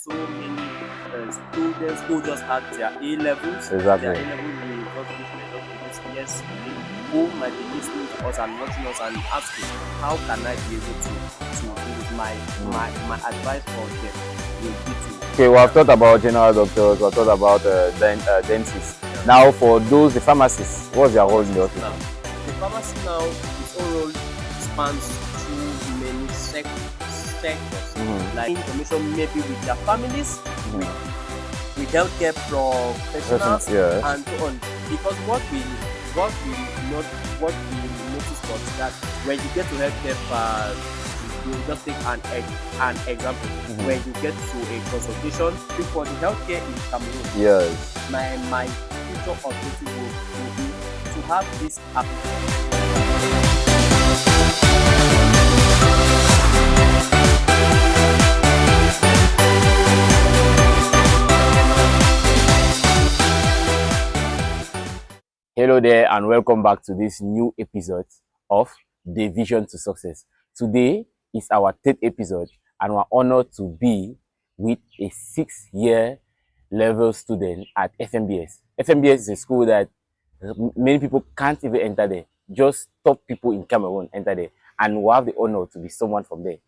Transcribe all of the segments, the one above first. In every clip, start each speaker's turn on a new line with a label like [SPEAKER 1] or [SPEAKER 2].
[SPEAKER 1] so many students who just had their A levels,
[SPEAKER 2] Exactly.
[SPEAKER 1] their A level results, which may just be this yesterday, who might be listening to us and watching us and asking, how can I be able to do this? My advice for them will be to.
[SPEAKER 2] Okay, we have talked about general doctors, we have talked about dentists. Now, for those, the pharmacists, what's their role in the hospital?
[SPEAKER 1] The pharmacy now, its own role spans through many sectors, like information maybe with their families, with healthcare professionals, and so on. Because what we noticed was that when you get to healthcare, you just take an example. When you get to a consultation for the healthcare in Cameroon,
[SPEAKER 2] Yes.
[SPEAKER 1] my future objective will be to have this app.
[SPEAKER 2] Hello there, and welcome back to this new episode of The Vision to Success. Today is our third episode, and we're honored to be with a 6-year level student at FMBS. FMBS is a school that many people can't even enter there. Just top people in Cameroon enter there, and we have the honor to be someone from there.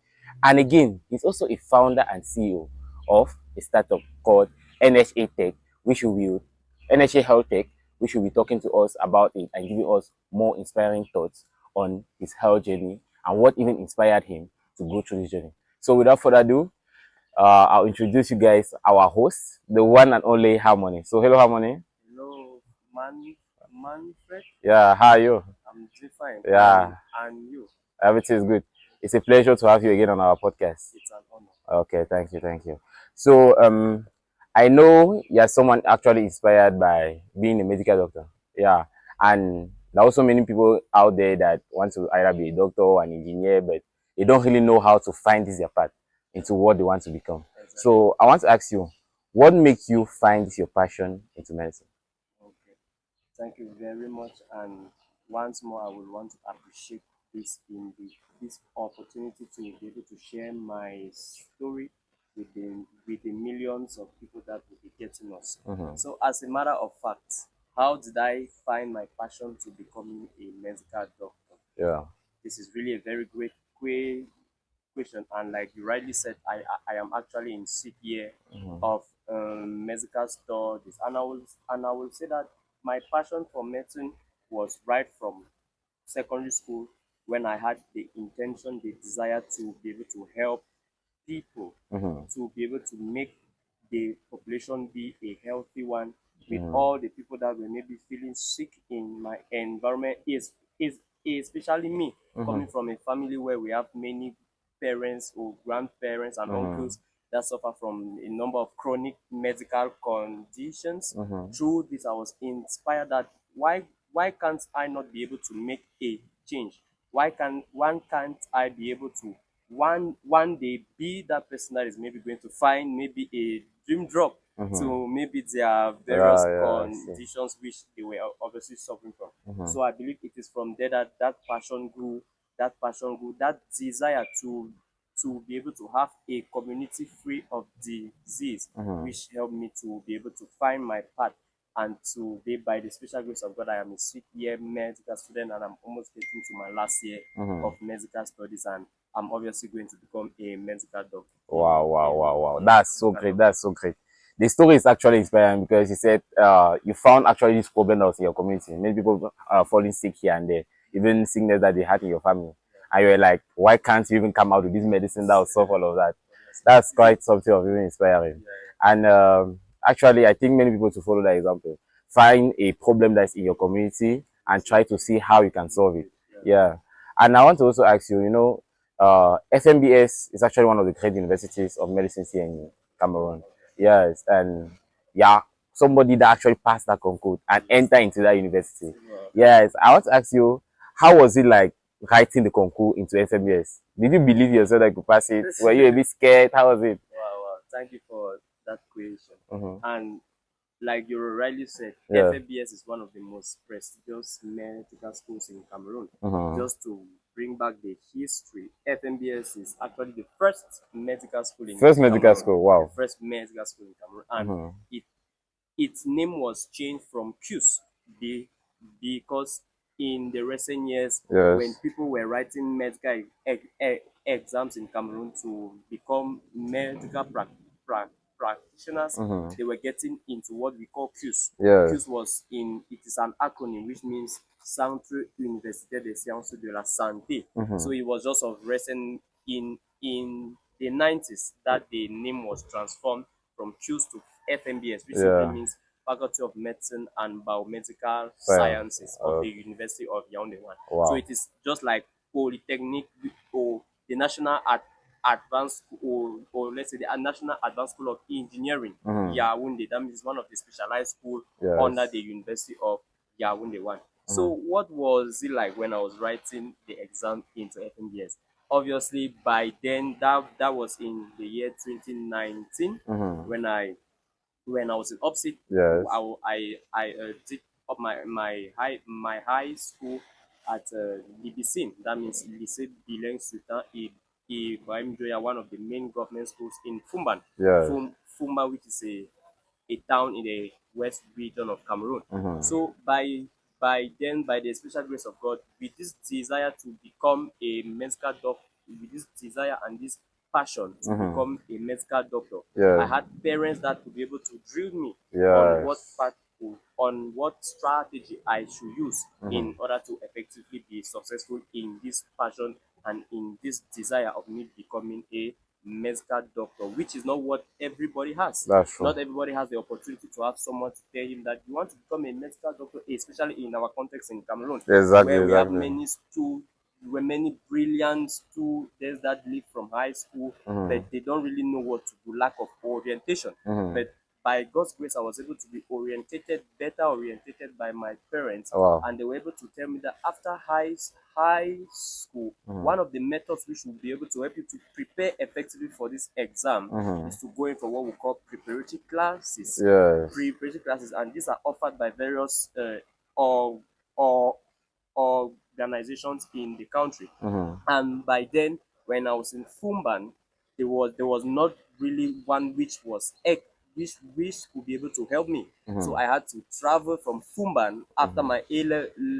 [SPEAKER 2] And again, he's also a founder and CEO of a startup called NHA-Tech, which will NHA-HealthTech, which will be talking to us about it and giving us more inspiring thoughts on his health journey and what even inspired him to go through this journey. So without further ado, I'll introduce you guys our host, the one and only Harmony. So hello, Harmony.
[SPEAKER 1] Hello, Manfred.
[SPEAKER 2] Yeah, how are you?
[SPEAKER 1] I'm doing fine.
[SPEAKER 2] Yeah.
[SPEAKER 1] And you?
[SPEAKER 2] Everything is good. It's a pleasure to have you again on our podcast.
[SPEAKER 1] It's an honor.
[SPEAKER 2] Okay, thank you. So I know you're someone actually inspired by being a medical doctor. Yeah. And there are also many people out there that want to either be a doctor or an engineer, but they don't really know how to find this their path into what they want to become.
[SPEAKER 1] Exactly.
[SPEAKER 2] So I want to ask you, what makes you find your passion into medicine?
[SPEAKER 1] Okay. Thank you very much. And once more, I would want to appreciate this opportunity to be able to share my story with the millions of people that will be getting us. So, as a matter of fact, how did I find my passion to becoming a medical doctor?
[SPEAKER 2] Yeah.
[SPEAKER 1] This is really a very great question, and like you rightly said, I am actually in 6th year of medical studies, and I will say that my passion for medicine was right from secondary school, when I had the intention, the desire to be able to help people, to be able to make the population be a healthy one, with all the people that were maybe feeling sick in my environment, is especially me, coming from a family where we have many parents or grandparents and uncles that suffer from a number of chronic medical conditions. Through this, I was inspired that why can't I not be able to make a change? Why can't I be able to one day be that person that is maybe going to find maybe a dream drop to maybe their various conditions which they were obviously suffering from. So I believe it is from there that that desire to be able to have a community free of disease, which helped me to be able to find my path. And today, by the special grace of God, I am a 6th year medical student, and I'm almost getting to my last year of medical studies, and I'm obviously going to become a medical doctor.
[SPEAKER 2] Wow. That's so great. The story is actually inspiring because you said you found actually this problem that was in your community. Many people are falling sick here and there, even sickness that they had in your family. And you were like, why can't you even come out with this medicine that will solve all of that? That's quite something of even inspiring. And actually, I think many people to follow that example. Find a problem that's in your community and try to see how you can solve it. Yeah. And I want to also ask you, FMBS is actually one of the great universities of medicine here in Cameroon. Yes, and yeah, somebody that actually passed that concours and enter into that university. Yes, I want to ask you, how was it like writing the concours into FMBS? Did you believe yourself that you could pass it? Were you a bit scared? How was it?
[SPEAKER 1] Wow. Thank you for that question. And like you rightly said,
[SPEAKER 2] Yeah.
[SPEAKER 1] FABS is one of the most prestigious medical schools in Cameroon. Just to bring back the history, FMBS is actually the first medical school in
[SPEAKER 2] First medical
[SPEAKER 1] Cameroon.
[SPEAKER 2] school. Wow.
[SPEAKER 1] The first medical school in Cameroon, and its name was changed from QS because in the recent years, when
[SPEAKER 2] Yes.
[SPEAKER 1] people were writing medical exams in Cameroon to become medical practitioners, they were getting into what we call QS.
[SPEAKER 2] Yes.
[SPEAKER 1] QS it is an acronym which means Centre Universitaire des Sciences de la Santé. So it was just of recent in the 90s that the name was transformed from QS to FMBS, which simply means Faculty of Medicine and Biomedical Sciences of the University of Yaoundé.
[SPEAKER 2] Wow.
[SPEAKER 1] So it is just like Polytechnic or the National Advanced or let's say the National Advanced School of Engineering, Yaoundé. That means one of the specialized schools under the University of Yaoundé one. So what was it like when I was writing the exam into FMBS? Obviously, by then that was in the year 2019 when I was in Upstate.
[SPEAKER 2] Yes.
[SPEAKER 1] I did up my high school at Libisin. That means Lycée Bilingue Sultan Ibrahim Joya, one of the main government schools in Fumban.
[SPEAKER 2] Yes.
[SPEAKER 1] Fumba, which is a town in the west region of Cameroon. So by then, by the special grace of God, with this desire to become a medical doctor, with this desire and this passion to become a medical doctor, I had parents that could be able to drill me on what path, on what strategy I should use in order to effectively be successful in this passion and in this desire of me becoming a medical doctor, which is not what everybody has.
[SPEAKER 2] That's true.
[SPEAKER 1] Not everybody has the opportunity to have someone to tell him that you want to become a medical doctor, especially in our context in Cameroon, where we have many brilliant students that leave from high school, but they don't really know what to do, lack of orientation. But by God's grace, I was able to be better orientated by my parents, and they were able to tell me that after high school, one of the methods which will be able to help you to prepare effectively for this exam is to go in for what we call preparatory classes. Preparatory classes, and these are offered by various or organizations in the country. And by then, when I was in Fumban, there was not really one which would be able to help me. So I had to travel from Fumban after my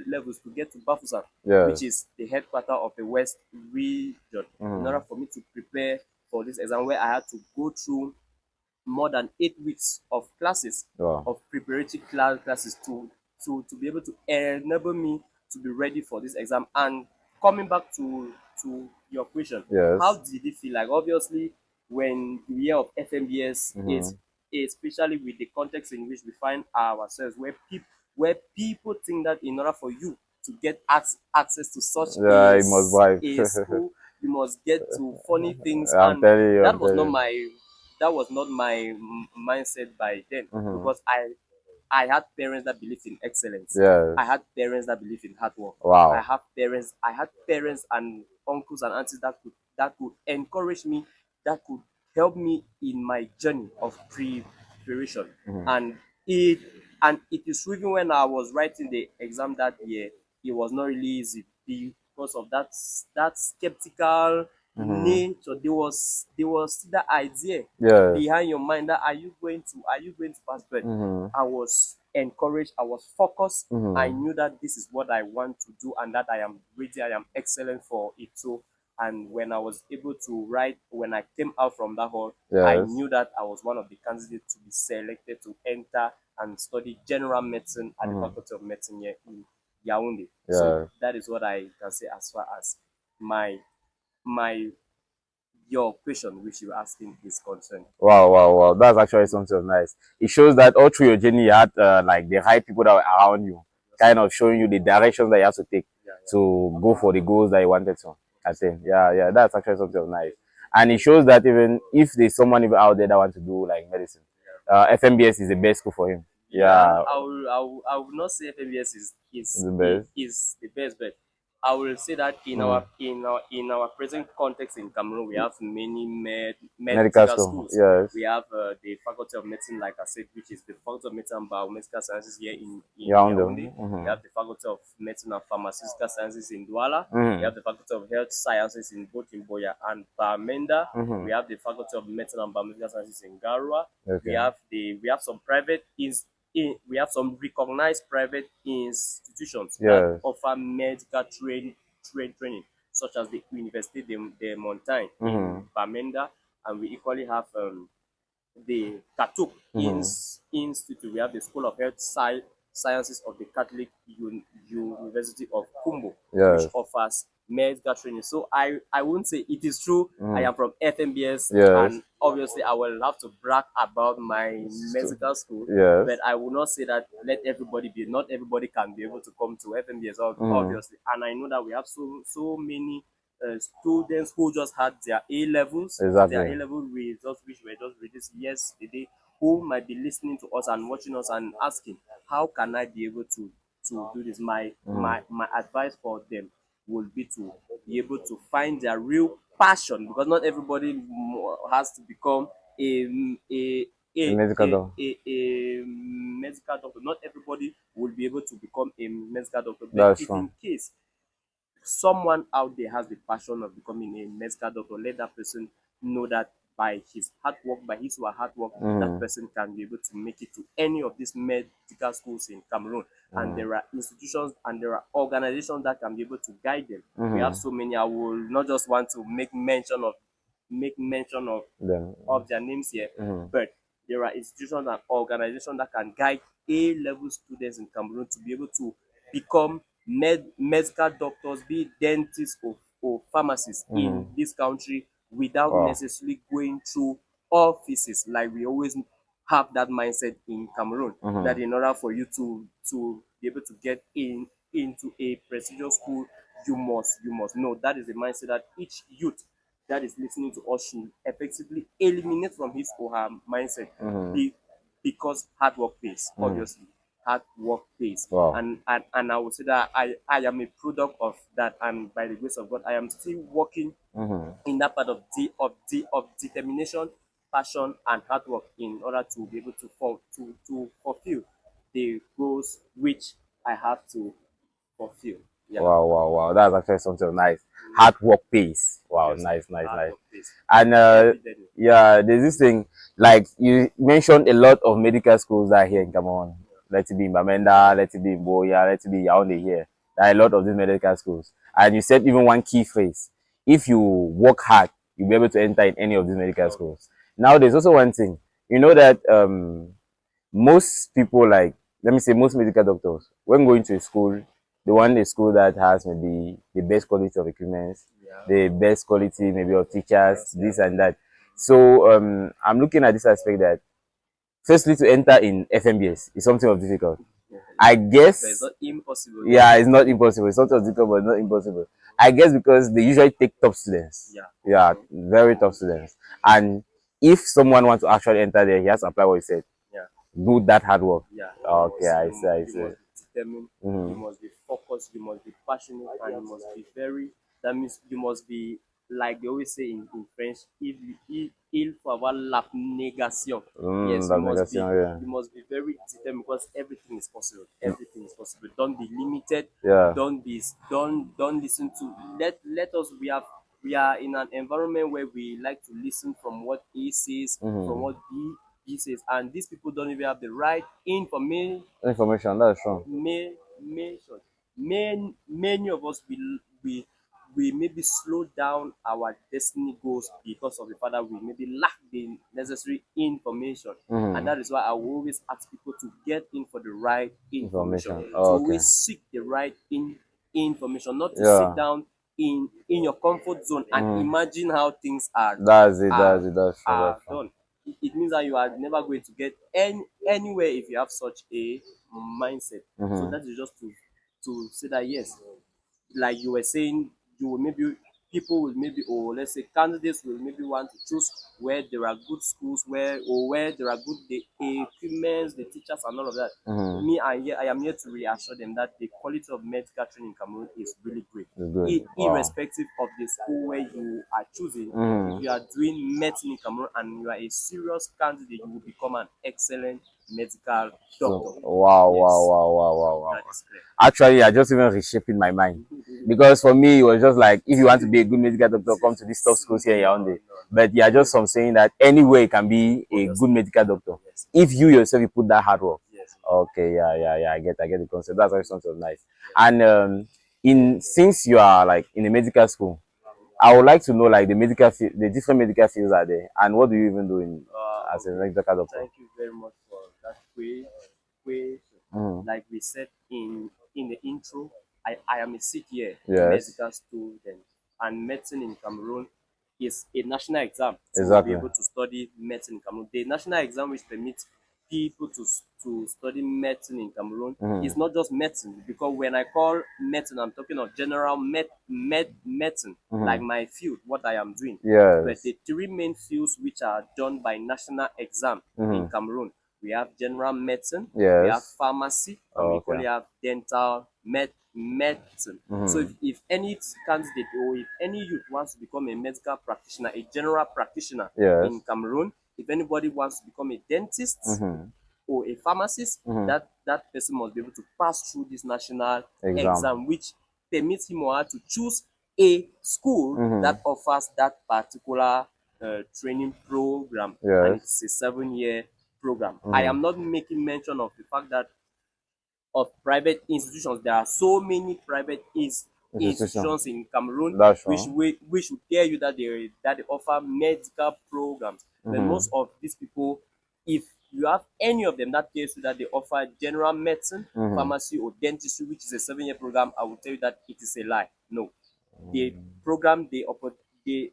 [SPEAKER 1] levels to get to Bafusan, which is the headquarters of the West region, in order for me to prepare for this exam, where I had to go through more than 8 weeks of classes, of preparatory classes to be able to enable me to be ready for this exam. And coming back to your question, how did it feel like? Obviously, when you hear of FMBS, is especially with the context in which we find ourselves, where people think that in order for you to get access to such
[SPEAKER 2] you must buy.
[SPEAKER 1] a school, you must get to funny things,
[SPEAKER 2] I'm
[SPEAKER 1] and
[SPEAKER 2] telling you,
[SPEAKER 1] that was not my mindset by then, because I had parents that believed in excellence. I had parents that believed in hard work. I had parents and uncles and aunties that could encourage me, that could help me in my journey of preparation. And it it is even when I was writing the exam that year, it was not really easy because of that skeptical nature. There was that idea behind your mind that are you going to pass? But I was encouraged, I was focused, I knew that this is what I want to do and that I am ready, I am excellent for it. So, and when I was able to write, when I came out from that hall, I knew that I was one of the candidates to be selected to enter and study general medicine at the Faculty of Medicine here in Yaoundé. So that is what I can say as far as my your question which you're asking is concerned.
[SPEAKER 2] Wow. That's actually something nice. It shows that all through your journey, you had like the right people that were around you, kind of showing you the directions that you have to take to go for the goals that you wanted to attain. That's actually something nice. And it shows that even if there's someone even out there that wants to do like medicine, FMBS is the best school for him.
[SPEAKER 1] I will not say FMBS is
[SPEAKER 2] The best.
[SPEAKER 1] is the best, but I will say that
[SPEAKER 2] Mm.
[SPEAKER 1] in our present context in Cameroon, we have many
[SPEAKER 2] Medical
[SPEAKER 1] medical
[SPEAKER 2] school,
[SPEAKER 1] schools.
[SPEAKER 2] yes.
[SPEAKER 1] We have the Faculty of Medicine, like I said, which is the Faculty of Medicine and Biomedical Sciences here in
[SPEAKER 2] Yaoundé.
[SPEAKER 1] Yaoundé. We have the Faculty of Medicine and Pharmaceutical Sciences in Douala. We
[SPEAKER 2] Mm.
[SPEAKER 1] have the Faculty of Health Sciences in both in Boya and Bamenda.
[SPEAKER 2] Mm-hmm.
[SPEAKER 1] We have the Faculty of Medicine and Biomedical Sciences in Garua.
[SPEAKER 2] Okay.
[SPEAKER 1] We have some we have some recognized private institutions that
[SPEAKER 2] Yes.
[SPEAKER 1] offer medical training, such as the Université de Montagne in Bamenda, and we equally have the Katuk Institute. We have the School of Health Sciences of the Catholic University of Kumbo, which
[SPEAKER 2] Yes.
[SPEAKER 1] offers medical training. So I won't say it is true. I am from FMBS,
[SPEAKER 2] Yes.
[SPEAKER 1] and obviously I will have to brag about my medical school.
[SPEAKER 2] Yes.
[SPEAKER 1] But I will not say that not everybody can be able to come to FMBS, obviously. And I know that we have so many students who just had their A levels,
[SPEAKER 2] Exactly.
[SPEAKER 1] their A level results, which were just released yesterday, who might be listening to us and watching us and asking, how can I be able to do this? My advice for them would be to be able to find their real passion, because not everybody has to become a a
[SPEAKER 2] A
[SPEAKER 1] a,
[SPEAKER 2] medical
[SPEAKER 1] a,
[SPEAKER 2] doctor.
[SPEAKER 1] a medical doctor. Not everybody will be able to become a medical doctor. But
[SPEAKER 2] That's
[SPEAKER 1] if
[SPEAKER 2] true.
[SPEAKER 1] in case someone out there has the passion of becoming a medical doctor, let that person know that by his hard work, by his or her hard work, that person can be able to make it to any of these medical schools in Cameroon. And there are institutions and there are organizations that can be able to guide them. We have so many. I will not just want to make mention
[SPEAKER 2] Then.
[SPEAKER 1] of their names here, but there are institutions and organizations that can guide A-level students in Cameroon to be able to become medical doctors, be it dentists or pharmacists in this country without
[SPEAKER 2] Wow.
[SPEAKER 1] necessarily going through offices. Like we always have that mindset in Cameroon, that in order for you to be able to get into a prestigious school, you must know. That is the mindset that each youth that is listening to us should effectively eliminate from his or her mindset. Because hard work pays, obviously. Hard work pays.
[SPEAKER 2] Wow.
[SPEAKER 1] And I would say that I am a product of that, and by the grace of God, I am still working in that part of determination, passion, and hard work in order to be able to fulfill the goals which I have to fulfill. Yeah.
[SPEAKER 2] Wow, wow, wow. That's actually something nice. Hard work pays. Wow,
[SPEAKER 1] Yes,
[SPEAKER 2] nice, nice,
[SPEAKER 1] hard
[SPEAKER 2] nice.
[SPEAKER 1] work pays.
[SPEAKER 2] And
[SPEAKER 1] Evidently.
[SPEAKER 2] yeah, there's this thing, like you mentioned a lot of medical schools that are here in Cameroon. Let it be in Bamenda, let it be in Boya, let it be Yaoundé here. There are a lot of these medical schools. And you said even one key phrase. If you work hard, you'll be able to enter in any of these medical schools. Now there's also one thing. You know that most people, like, let me say most medical doctors, when going to a school, they want a school that has maybe the best quality of equipment,
[SPEAKER 1] Yeah.
[SPEAKER 2] the best quality maybe of teachers,
[SPEAKER 1] Yes,
[SPEAKER 2] this and that. So I'm looking at this aspect that firstly to enter in FMBS is something of difficult.
[SPEAKER 1] yeah.
[SPEAKER 2] I
[SPEAKER 1] But it's
[SPEAKER 2] guess,
[SPEAKER 1] not impossible.
[SPEAKER 2] yeah, it's not impossible. It's something of difficult, but not impossible. I guess because they usually take top students.
[SPEAKER 1] Yeah.
[SPEAKER 2] Yeah, very top students. And if someone wants to actually enter there, he has to apply what he said.
[SPEAKER 1] Yeah.
[SPEAKER 2] Do that hard work.
[SPEAKER 1] Yeah.
[SPEAKER 2] Okay, I see, I
[SPEAKER 1] You
[SPEAKER 2] see.
[SPEAKER 1] must be determined. You must be focused. You must be passionate, and you must be very. That means you must be, like they always say in French, il faut avoir l'abnégation. Yes,
[SPEAKER 2] L'abnégation, yeah.
[SPEAKER 1] you must be very determined, because everything is possible. Everything is possible. Don't be limited.
[SPEAKER 2] Yeah.
[SPEAKER 1] Don't listen to let us we are in an environment where we like to listen from what A says, from what B says, and these people don't even have the right
[SPEAKER 2] Information, that's true.
[SPEAKER 1] information. Many of us we maybe slow down our destiny goals because of the fact that we maybe lack the necessary information. And that is why I will always ask people to get in for the right information.
[SPEAKER 2] Information.
[SPEAKER 1] To
[SPEAKER 2] Oh, okay.
[SPEAKER 1] always seek the right information, not to sit
[SPEAKER 2] Yeah.
[SPEAKER 1] down in your comfort zone and imagine how things
[SPEAKER 2] That's it, that's it, that's true,
[SPEAKER 1] are
[SPEAKER 2] that's true.
[SPEAKER 1] done. It means that you are never going to get anywhere if you have such a mindset. So that is just to say that yes, like you were saying, you will maybe people will maybe, or let's say candidates will maybe want to choose where there are good schools, where there are good equipments, the teachers and all of that. Me, I am here to reassure them that the quality of medical training in Cameroon is really great.
[SPEAKER 2] Good. Wow.
[SPEAKER 1] Irrespective of the school where you are choosing, if you are doing medicine in Cameroon and you are a serious candidate, you will become an excellent medical doctor.
[SPEAKER 2] Wow,
[SPEAKER 1] Yes.
[SPEAKER 2] wow.
[SPEAKER 1] That is clear.
[SPEAKER 2] Actually, I just even reshaping my mind. Because for me, it was just like, if you want to be a good medical doctor, come to these top schools here in Yaoundé. But yeah, just from saying that anywhere can be a good medical doctor. If you yourself, you put that hard work. Okay, yeah, I get the concept. That's actually something nice. And since you are like in a medical school, I would like to know like the medical field, the different medical fields are there, and what do you even do in as a medical doctor?
[SPEAKER 1] Thank you very much for that question. Like we said in the intro, I am a 6th-year medical student, and medicine in Cameroon is a national exam to be able to study medicine in Cameroon. The national exam which permits people to study medicine in Cameroon is not just medicine, because when I call medicine, I'm talking of general medicine, like my field, what I am doing. But the three main fields which are done by national exam in Cameroon, we have general medicine, we have pharmacy, and we equally have dental medicine. So if any candidate or if any youth wants to become a medical practitioner, a general practitioner in Cameroon, if anybody wants to become a dentist or a pharmacist, that person must be able to pass through this national exam, which permits him or her to choose a school that offers that particular training program, and it's a 7-year program. I am not making mention of the fact that of private institutions. There are so many private institutions in Cameroon which will tell you that they offer medical programs. But most of these people, if you have any of them that tells you that they offer general medicine, pharmacy, or dentistry, which is a 7-year program, I will tell you that it is a lie. No, the program they offer, the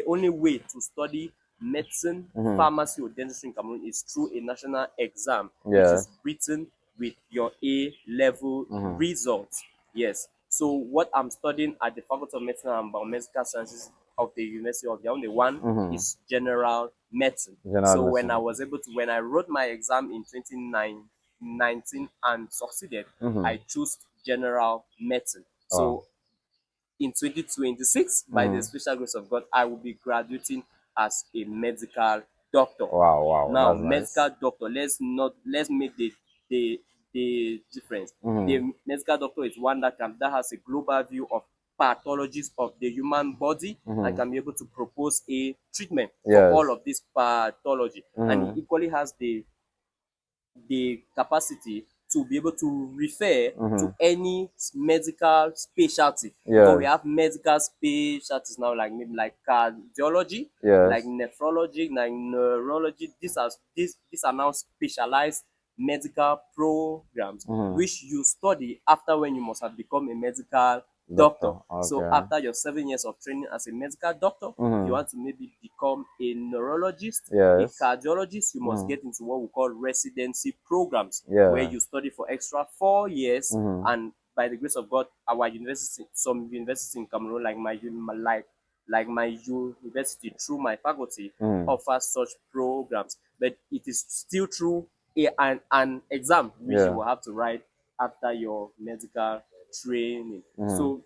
[SPEAKER 1] only way to study medicine, pharmacy, or dentistry in Cameroon is through a national exam, which is written with your A-level results. Yes. So what I'm studying at the Faculty of Medicine and Biomedical Sciences of the University of Yaoundé one is general medicine. When I wrote my exam in 2019 and succeeded, I chose general medicine. So in 2026, by the special grace of God, I will be graduating as a medical doctor.
[SPEAKER 2] Wow.
[SPEAKER 1] Now, medical doctor, let's make the difference. The medical doctor is one that has a global view of pathologies of the human body and can be able to propose a treatment for all of this pathology. And he equally has the capacity to be able to refer to any medical specialty. Because we have medical specialties now, like maybe like cardiology, like nephrology, like neurology. These are now specialized medical programs which you study after when you must have become a medical doctor. So after your 7 years of training as a medical doctor, you want to maybe become a neurologist, a cardiologist, you must get into what we call residency programs, where you study for extra 4 years. And by the grace of God, our university, some universities in Cameroon, like my university through my faculty, offers such programs. But it is still through an exam which you will have to write after your medical training. So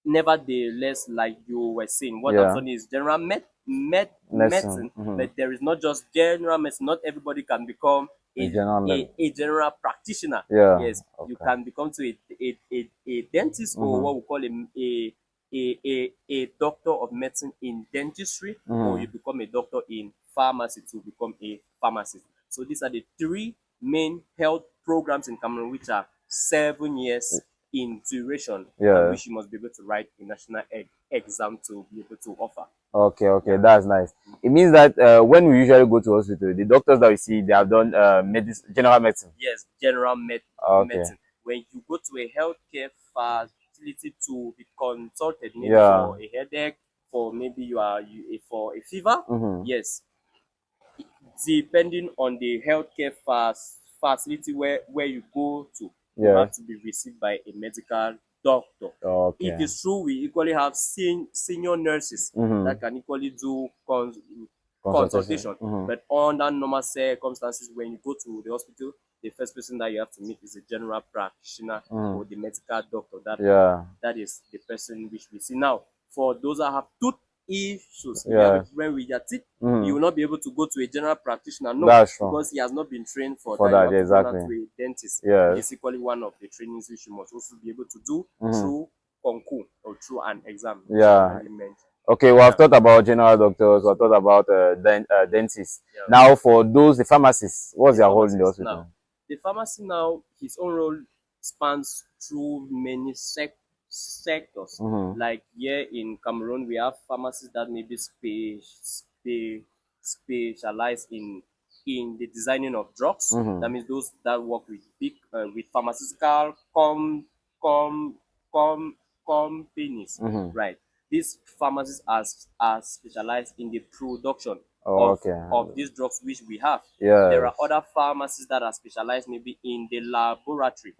[SPEAKER 1] nevertheless, like you were saying, what I'm saying is general medicine, but there is not just general medicine. Not everybody can become a general practitioner. Yes, you can become to a dentist, or what we call a doctor of medicine in dentistry, or you become a doctor in pharmacy to become a pharmacist. So these are the three main health programs in Cameroon, which are 7 years in duration, and which you must be able to write a national exam to be able to offer.
[SPEAKER 2] Okay, that's nice. It means that when we usually go to hospital, the doctors that we see, they have done general medicine.
[SPEAKER 1] Yes, general medicine. When you go to a healthcare facility to be consulted, maybe for a headache, for maybe for a fever, yes, depending on the healthcare facility where you go to, you have to be received by a medical doctor.
[SPEAKER 2] Okay.
[SPEAKER 1] It is true we equally have senior nurses that can equally do consultation. But under normal circumstances, when you go to the hospital, the first person that you have to meet is a general practitioner or the medical doctor. That is the person which we see now. For those that have tooth issues, if you have a problem with your teeth, you will not be able to go to a general practitioner. No, because he has not been trained for that. You have to go to a dentist. It is equally one of the trainings which you must also be able to do through concours or through an exam.
[SPEAKER 2] Okay, we have talked about general doctors, we have talked about dentists. Now, for those, the pharmacists, what's their role in the hospital?
[SPEAKER 1] Now, the pharmacy now, his own role spans through many sectors. Like here in Cameroon, we have pharmacies that may be specialized in the designing of drugs. That means those that work with big with pharmaceutical companies, right? These pharmacies are specialized in the production of these drugs which we have. There are other pharmacies that are specialized maybe in the laboratory.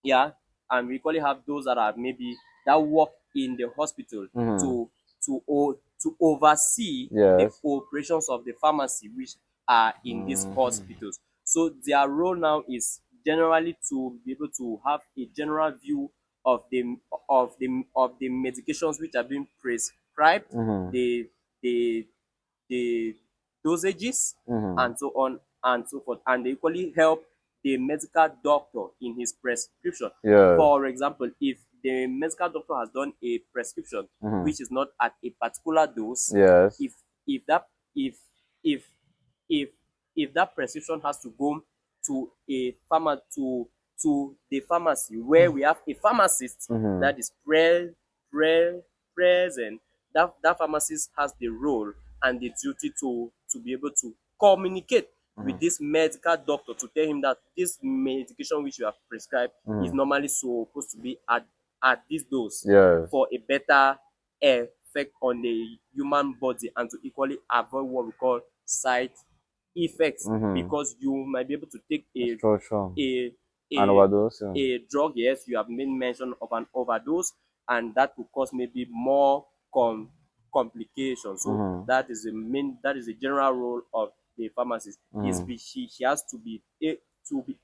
[SPEAKER 1] Yeah, and we equally have those that are maybe that work in the hospital to oversee the operations of the pharmacy which are in these hospitals. So their role now is generally to be able to have a general view of the medications which are being prescribed, the the the dosages, and so on and so forth, and they equally help the medical doctor in his prescription. For example, if the medical doctor has done a prescription which is not at a particular dose, if that if if if if that prescription has to go to a to the pharmacy where we have a pharmacist that is present, that pharmacist has the role and the duty to be able to communicate with this medical doctor to tell him that this medication which you have prescribed is normally supposed to be at this dose for a better effect on the human body and to equally avoid what we call side effects, because you might be able to take
[SPEAKER 2] an overdose.
[SPEAKER 1] a drug. Yes, you have made mention of an overdose, and that will cause maybe more complications. So that is the general role of the pharmacist. She has to be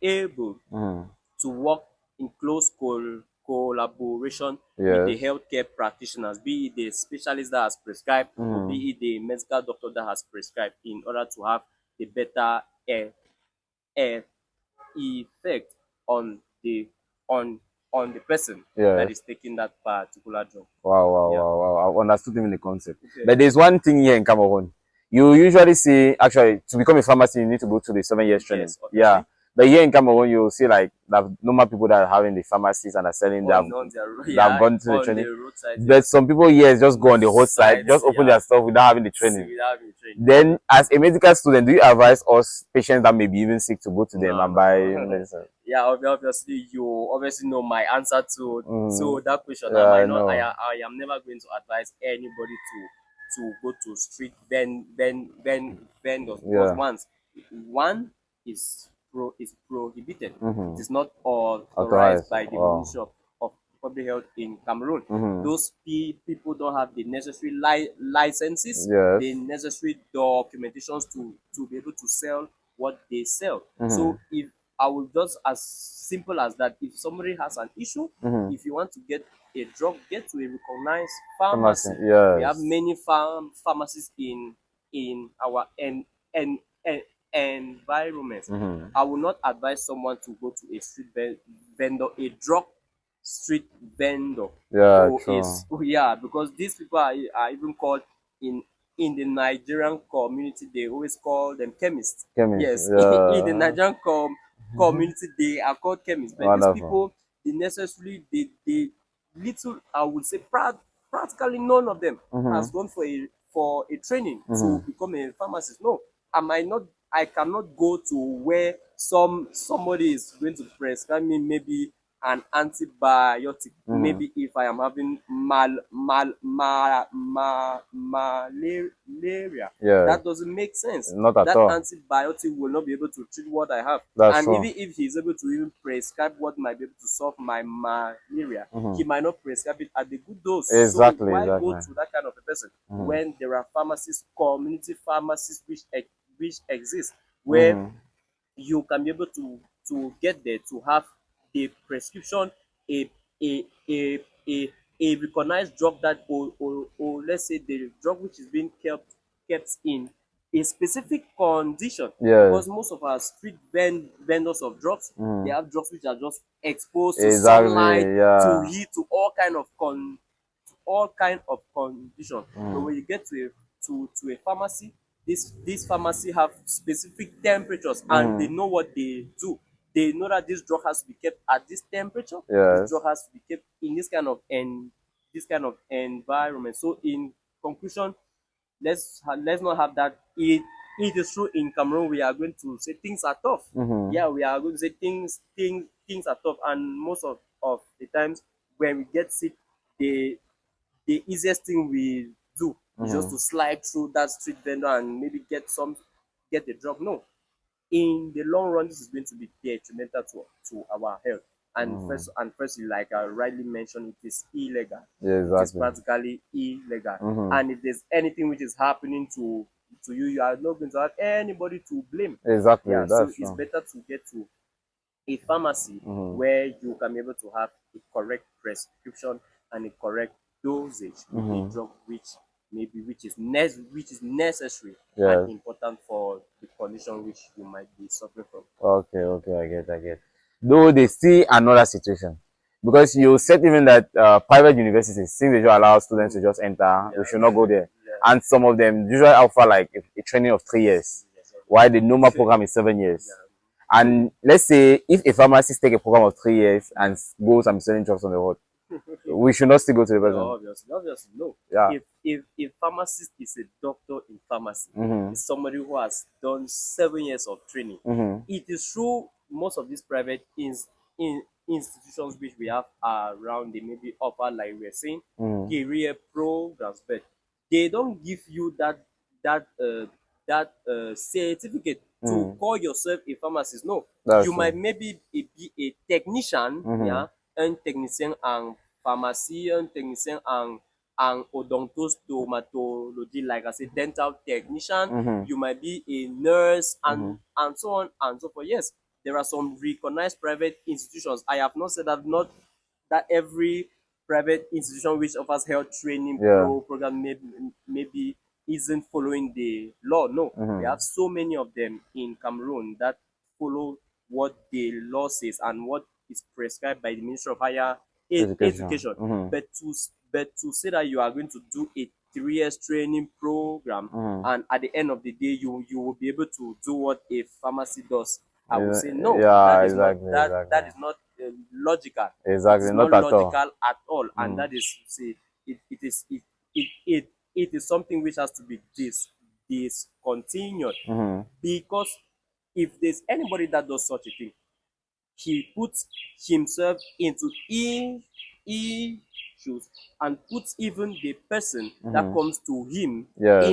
[SPEAKER 1] able to work in close collaboration with the healthcare practitioners, be it the specialist that has prescribed or be it the medical doctor that has prescribed, in order to have a better effect on the person that is taking that particular drug.
[SPEAKER 2] Wow. I understood even the concept. But there's one thing here in Cameroon. You usually see, actually, to become a pharmacist, you need to go to the 7 years training. But here in Cameroon, you see like the normal people that are having the pharmacies and are selling them. They have gone to the training. But some people here just go on the roadside, just open their stuff without having the training. Then, as a medical student, do you advise us patients that may be even sick to go to them and buy medicine?
[SPEAKER 1] Yeah, obviously, you obviously know my answer to that question. I am never going to advise anybody to go to street vendors, because one is prohibited. It is not authorized by the Ministry of Public Health in Cameroon. Those people don't have the necessary licenses, the necessary documentations to be able to sell what they sell. So if I will just as simple as that, if somebody has an issue, if you want to get a drug, get to a recognized pharmacy. We have many pharmacies in our environment. I will not advise someone to go to a street vendor, a drug street vendor. Because these people are even called in the Nigerian community, they always call them chemists. Yes, in the Nigerian community, they are called chemists. But these people, the little, I would say, practically none of them has gone for a training to become a pharmacist. No, I cannot go to where somebody is going to prescribe me maybe an antibiotic. Maybe if I am having malaria.
[SPEAKER 2] Yeah.
[SPEAKER 1] That doesn't make sense.
[SPEAKER 2] Not at
[SPEAKER 1] that
[SPEAKER 2] all.
[SPEAKER 1] antibiotic will not be able to treat what I have.
[SPEAKER 2] That's
[SPEAKER 1] And
[SPEAKER 2] true.
[SPEAKER 1] even if he's able to even prescribe what might be able to solve my malaria, he might not prescribe it at the good dose.
[SPEAKER 2] Exactly,
[SPEAKER 1] So why
[SPEAKER 2] exactly.
[SPEAKER 1] go to that kind of a person when there are pharmacies, community pharmacies which exist, where you can be able to get there to have the prescription, a a a a, a recognized drug that or let's say the drug which is being kept in a specific condition.
[SPEAKER 2] Yes.
[SPEAKER 1] Because most of our street vendors of drugs, they have drugs which are just exposed to
[SPEAKER 2] Exactly,
[SPEAKER 1] sunlight,
[SPEAKER 2] yeah.
[SPEAKER 1] to heat, to all kind of condition. But when you get to a pharmacy, this pharmacy have specific temperatures and they know what they do. They know that this drug has to be kept at this temperature.
[SPEAKER 2] Yes.
[SPEAKER 1] This drug has to be kept in this kind of environment. So in conclusion, let's not have that. It is true in Cameroon we are going to say things are tough. Yeah, we are going to say things are tough, and most of the times when we get sick, the easiest thing we do is just to slide through that street vendor and maybe get the drug. No, in the long run, this is going to be detrimental to our health. And firstly, like I rightly mentioned, it is illegal.
[SPEAKER 2] Yeah,
[SPEAKER 1] It is
[SPEAKER 2] exactly.
[SPEAKER 1] practically illegal. And if there's anything which is happening to you, you are not going to have anybody to blame.
[SPEAKER 2] Exactly,
[SPEAKER 1] Yeah, so
[SPEAKER 2] that's
[SPEAKER 1] it's
[SPEAKER 2] true.
[SPEAKER 1] better to get to a pharmacy where you can be able to have a correct prescription and a correct dosage with a drug which is necessary
[SPEAKER 2] Yes.
[SPEAKER 1] and important for the condition which you might be suffering from.
[SPEAKER 2] Okay, okay, I get. Though they see another situation. Because you said even that private universities, since they just allow students to just enter, we should not go there.
[SPEAKER 1] Yeah.
[SPEAKER 2] And some of them usually offer like a training of 3 years, while the normal program is 7 years. And let's say if a pharmacist take a program of 3 years and goes and selling drugs on the road, we should not still go to the person.
[SPEAKER 1] No, obviously, no.
[SPEAKER 2] Yeah.
[SPEAKER 1] If pharmacist is a doctor in pharmacy, is somebody who has done 7 years of training. It is true most of these private institutions which we have around, they maybe offer, like we are saying, career programs, but they don't give you that uh, certificate to call yourself a pharmacist. No,
[SPEAKER 2] That's
[SPEAKER 1] you
[SPEAKER 2] true.
[SPEAKER 1] might maybe be a technician, yeah, un technicien en pharmacie, un technicien en odontostomatology, like I said, dental technician. You might be a nurse and so on and so forth. Yes, there are some recognized private institutions. I have not said that not that every private institution which offers health training program maybe isn't following the law. No, we have so many of them in Cameroon that follow what the law says and what is prescribed by the Ministry of Higher Education. But to say that you are going to do a 3 years training program and at the end of the day you will be able to do what a pharmacy does, I would say no.
[SPEAKER 2] Yeah,
[SPEAKER 1] That is
[SPEAKER 2] exactly,
[SPEAKER 1] not that
[SPEAKER 2] exactly.
[SPEAKER 1] is not logical.
[SPEAKER 2] Exactly,
[SPEAKER 1] It's
[SPEAKER 2] not
[SPEAKER 1] not
[SPEAKER 2] at all.
[SPEAKER 1] logical at all, and that is say it is something which has to be discontinued. Because if there's anybody that does such a thing, he puts himself into issues and puts even the person that comes to him
[SPEAKER 2] Yeah.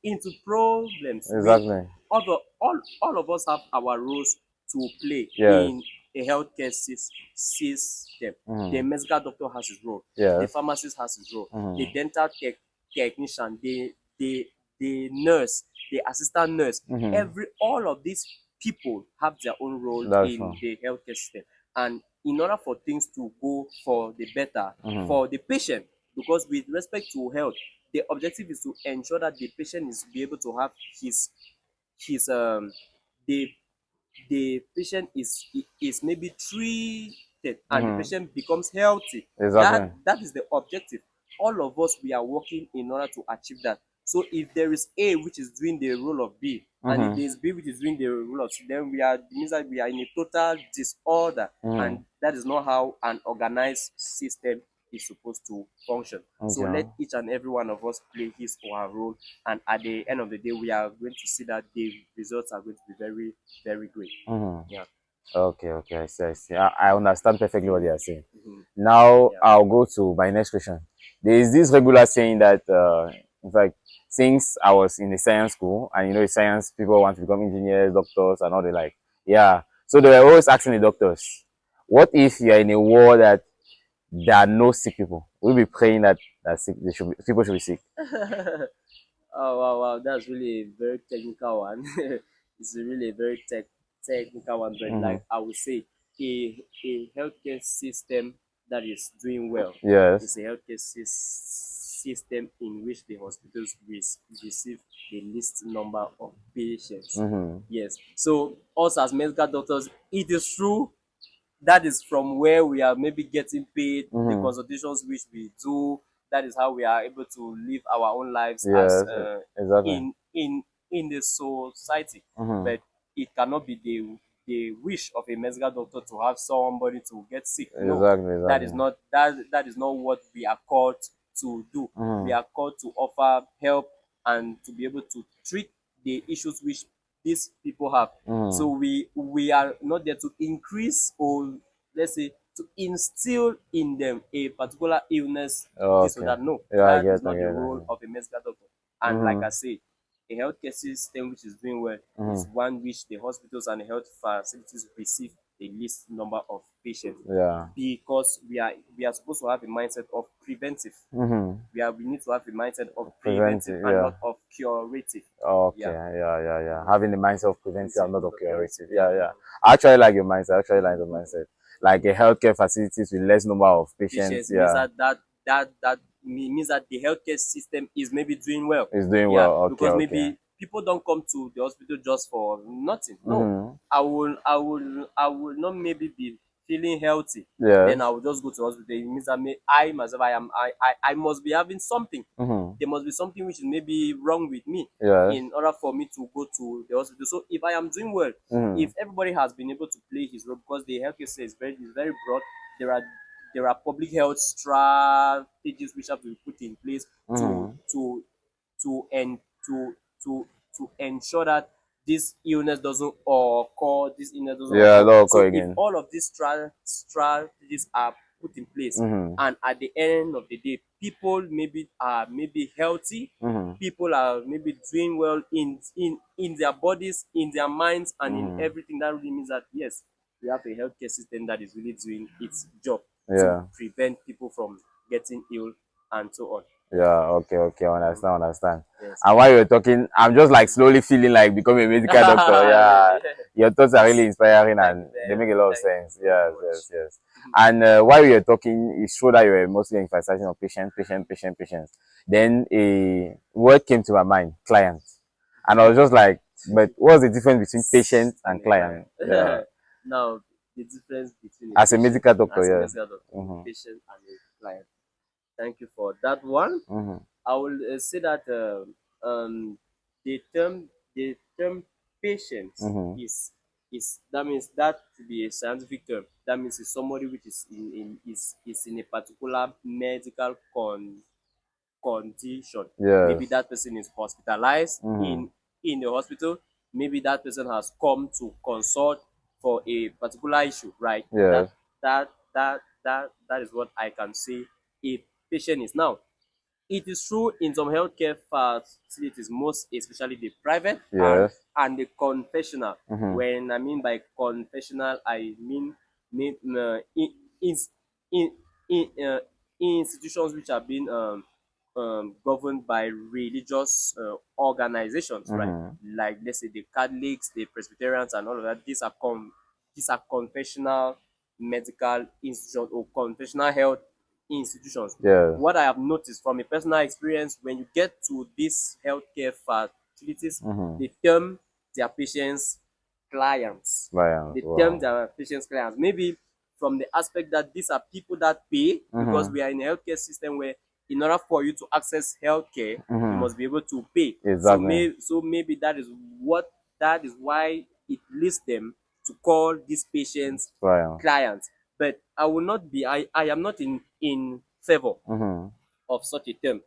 [SPEAKER 1] into problems.
[SPEAKER 2] Exactly.
[SPEAKER 1] All of us have our roles to play
[SPEAKER 2] Yes.
[SPEAKER 1] in a healthcare system. The medical doctor has his role.
[SPEAKER 2] Yes.
[SPEAKER 1] The pharmacist has his role. The dental technician, the nurse, the assistant nurse, all of these people have their own role
[SPEAKER 2] That's
[SPEAKER 1] in
[SPEAKER 2] true.
[SPEAKER 1] the healthcare system. And in order for things to go for the better for the patient, because with respect to health, the objective is to ensure that the patient is be able to have his the the patient is maybe treated and the patient becomes healthy.
[SPEAKER 2] Exactly.
[SPEAKER 1] That is the objective. All of us, we are working in order to achieve that. So if there is A which is doing the role of B, and if there is B which is doing the role of C, then it means that we are in a total disorder, and that is not how an organized system is supposed to function. So let each and every one of us play his or her role, and at the end of the day, we are going to see that the results are going to be very, very great. Yeah.
[SPEAKER 2] Okay, okay, I see. I understand perfectly what you are saying. Now I'll go to my next question. There is this regular saying that, in fact, since I was in the science school, and science people want to become engineers, doctors, and all the like. Yeah. So they were always asking the doctors, what if you're in a world that there are no sick people? We'll be praying that people should be sick.
[SPEAKER 1] Oh wow, wow, that's really a very technical one. It's really a very technical one, but
[SPEAKER 2] Mm-hmm.
[SPEAKER 1] like I would say, a healthcare system that is doing well
[SPEAKER 2] Yes.
[SPEAKER 1] is a healthcare system in which the hospitals receive the least number of patients.
[SPEAKER 2] Mm-hmm.
[SPEAKER 1] Yes. So us as medical doctors, it is true that is from where we are maybe getting paid, the
[SPEAKER 2] Mm-hmm.
[SPEAKER 1] consultations which we do. That is how we are able to live our own lives as
[SPEAKER 2] Yes. Exactly.
[SPEAKER 1] in the society.
[SPEAKER 2] Mm-hmm.
[SPEAKER 1] But it cannot be the wish of a medical doctor to have somebody to get sick. No,
[SPEAKER 2] Exactly.
[SPEAKER 1] that is
[SPEAKER 2] Exactly.
[SPEAKER 1] not that is not what we are called to do. We
[SPEAKER 2] Mm-hmm.
[SPEAKER 1] are called to offer help and to be able to treat the issues which these people have. So
[SPEAKER 2] Mm-hmm.
[SPEAKER 1] we are not there to increase, or let's say to instill in them a particular illness, this or
[SPEAKER 2] Okay.
[SPEAKER 1] that. No,
[SPEAKER 2] Yeah, I
[SPEAKER 1] that
[SPEAKER 2] get.
[SPEAKER 1] is
[SPEAKER 2] I
[SPEAKER 1] not the
[SPEAKER 2] get. I
[SPEAKER 1] role
[SPEAKER 2] get.
[SPEAKER 1] of a medical doctor. And like
[SPEAKER 2] Mm-hmm.
[SPEAKER 1] I say, a healthcare system which is doing well is
[SPEAKER 2] Mm-hmm.
[SPEAKER 1] one which the hospitals and the health facilities receive the least number of patients,
[SPEAKER 2] Yeah.
[SPEAKER 1] because we are supposed to have a mindset of preventive.
[SPEAKER 2] Mm-hmm.
[SPEAKER 1] We need to have a mindset of preventive
[SPEAKER 2] Preventive.
[SPEAKER 1] and
[SPEAKER 2] Yeah.
[SPEAKER 1] not of curative.
[SPEAKER 2] Okay.
[SPEAKER 1] Yeah.
[SPEAKER 2] Yeah. Yeah. Yeah. Having the mindset of preventive and not of curative.
[SPEAKER 1] Yeah.
[SPEAKER 2] Yeah. Yeah. I actually like your mindset. I actually like the mindset. Like a healthcare facilities with less number of patients.
[SPEAKER 1] Patients means
[SPEAKER 2] Yeah.
[SPEAKER 1] that means that the healthcare system is maybe doing well.
[SPEAKER 2] It's doing
[SPEAKER 1] Yeah,
[SPEAKER 2] well. Okay.
[SPEAKER 1] because
[SPEAKER 2] Okay.
[SPEAKER 1] maybe people don't come to the hospital just for nothing. No,
[SPEAKER 2] Mm-hmm.
[SPEAKER 1] I will not maybe be feeling healthy. Then I
[SPEAKER 2] Yes.
[SPEAKER 1] will just go to hospital. It means that I myself, I must be having something.
[SPEAKER 2] Mm-hmm.
[SPEAKER 1] There must be something which is maybe wrong with me
[SPEAKER 2] Yes.
[SPEAKER 1] in order for me to go to the hospital. So if I am doing well,
[SPEAKER 2] Mm-hmm.
[SPEAKER 1] if everybody has been able to play his role, because the healthcare system is very broad, there are public health strategies which have to be put in place to
[SPEAKER 2] Mm-hmm.
[SPEAKER 1] to to and to to ensure that this illness doesn't occur, this illness doesn't
[SPEAKER 2] Yeah.
[SPEAKER 1] occur.
[SPEAKER 2] Don't occur
[SPEAKER 1] So if
[SPEAKER 2] again.
[SPEAKER 1] all of these strategies are put in place,
[SPEAKER 2] Mm-hmm.
[SPEAKER 1] and at the end of the day, people maybe are maybe healthy,
[SPEAKER 2] Mm-hmm.
[SPEAKER 1] people are maybe doing well in their bodies, in their minds, and in
[SPEAKER 2] Mm-hmm.
[SPEAKER 1] everything, that really means that yes, we have a healthcare system that is really doing its job to
[SPEAKER 2] Yeah.
[SPEAKER 1] prevent people from getting ill and so on.
[SPEAKER 2] Yeah, okay, okay,
[SPEAKER 1] Mhm.
[SPEAKER 2] understand.
[SPEAKER 1] Yes.
[SPEAKER 2] And while you're talking, I'm just like slowly feeling like becoming a medical doctor. Yeah, your thoughts are really inspiring
[SPEAKER 1] Thank you
[SPEAKER 2] and they
[SPEAKER 1] very
[SPEAKER 2] make a
[SPEAKER 1] much.
[SPEAKER 2] lot of
[SPEAKER 1] Thank you
[SPEAKER 2] sense.
[SPEAKER 1] very
[SPEAKER 2] Yes,
[SPEAKER 1] much.
[SPEAKER 2] yes, yes. And while you're talking, it's true that you're mostly emphasizing on patients. Then a word came to my mind, client. And I was just like, but what's the difference between patient
[SPEAKER 1] And
[SPEAKER 2] and
[SPEAKER 1] a
[SPEAKER 2] client?
[SPEAKER 1] client.
[SPEAKER 2] Yeah,
[SPEAKER 1] Now, the difference between a
[SPEAKER 2] as a
[SPEAKER 1] patient
[SPEAKER 2] medical doctor,
[SPEAKER 1] as a
[SPEAKER 2] yeah.
[SPEAKER 1] medical doctor, a
[SPEAKER 2] Mm-hmm.
[SPEAKER 1] patient and a client. Thank you for that one.
[SPEAKER 2] Mm-hmm.
[SPEAKER 1] I will say that the term patient
[SPEAKER 2] Mm-hmm.
[SPEAKER 1] is that means that to be a scientific term. That means it's somebody which is is in a particular medical condition. Maybe
[SPEAKER 2] Yes.
[SPEAKER 1] that person is hospitalized
[SPEAKER 2] Mm-hmm.
[SPEAKER 1] in the hospital. Maybe that person has come to consult for a particular issue, right?
[SPEAKER 2] Yes.
[SPEAKER 1] That is what I can say a patient is. Now, it is true in some healthcare facilities, most especially the private
[SPEAKER 2] Yes.
[SPEAKER 1] and the confessional.
[SPEAKER 2] Mm-hmm.
[SPEAKER 1] When I mean by confessional, I mean in, in, in institutions which are being governed by religious organizations, right?
[SPEAKER 2] Mm-hmm.
[SPEAKER 1] Like let's say the Catholics, the Presbyterians, and all of that. These are confessional medical institutions or confessional health institutions.
[SPEAKER 2] Yes.
[SPEAKER 1] What I have noticed from a personal experience, when you get to these healthcare facilities,
[SPEAKER 2] Mm-hmm.
[SPEAKER 1] they term their patients clients.
[SPEAKER 2] Lions.
[SPEAKER 1] They term
[SPEAKER 2] Wow.
[SPEAKER 1] their patients clients. Maybe from the aspect that these are people that pay, because
[SPEAKER 2] Mm-hmm.
[SPEAKER 1] we are in a healthcare system where in order for you to access healthcare, you
[SPEAKER 2] Mm-hmm.
[SPEAKER 1] must be able to pay.
[SPEAKER 2] Exactly.
[SPEAKER 1] So maybe that is why it leads them to call these patients
[SPEAKER 2] Lions.
[SPEAKER 1] clients. But I am not in favor
[SPEAKER 2] Mm-hmm.
[SPEAKER 1] of such a term.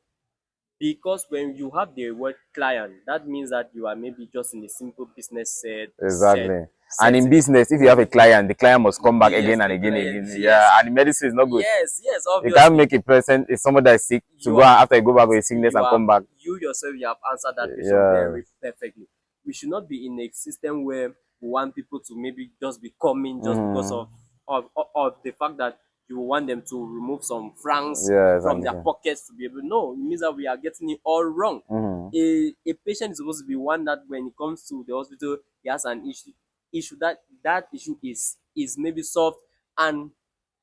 [SPEAKER 1] because when you have the word client, that means that you are maybe just in a simple business
[SPEAKER 2] Exactly. And in
[SPEAKER 1] setting.
[SPEAKER 2] business, if you have a client, the client must come back
[SPEAKER 1] Yes,
[SPEAKER 2] again and
[SPEAKER 1] the
[SPEAKER 2] again,
[SPEAKER 1] client,
[SPEAKER 2] again.
[SPEAKER 1] yes,
[SPEAKER 2] Yeah, and in medicine is not good.
[SPEAKER 1] yes,
[SPEAKER 2] You can't
[SPEAKER 1] obviously.
[SPEAKER 2] make a person, if somebody that is sick, to
[SPEAKER 1] You
[SPEAKER 2] go
[SPEAKER 1] are,
[SPEAKER 2] and after you go back with a sickness and come back.
[SPEAKER 1] you yourself, you have answered that question
[SPEAKER 2] Yeah.
[SPEAKER 1] very perfectly. We should not be in a system where we want people to maybe just be coming just because
[SPEAKER 2] Mm.
[SPEAKER 1] of the fact that you want them to remove some francs
[SPEAKER 2] Yes,
[SPEAKER 1] from
[SPEAKER 2] I'm
[SPEAKER 1] their
[SPEAKER 2] listening.
[SPEAKER 1] pockets to be able. No, it means that we are getting it all wrong.
[SPEAKER 2] Mm.
[SPEAKER 1] A patient is supposed to be one that when it comes to the hospital, he has an issue that issue is maybe solved, and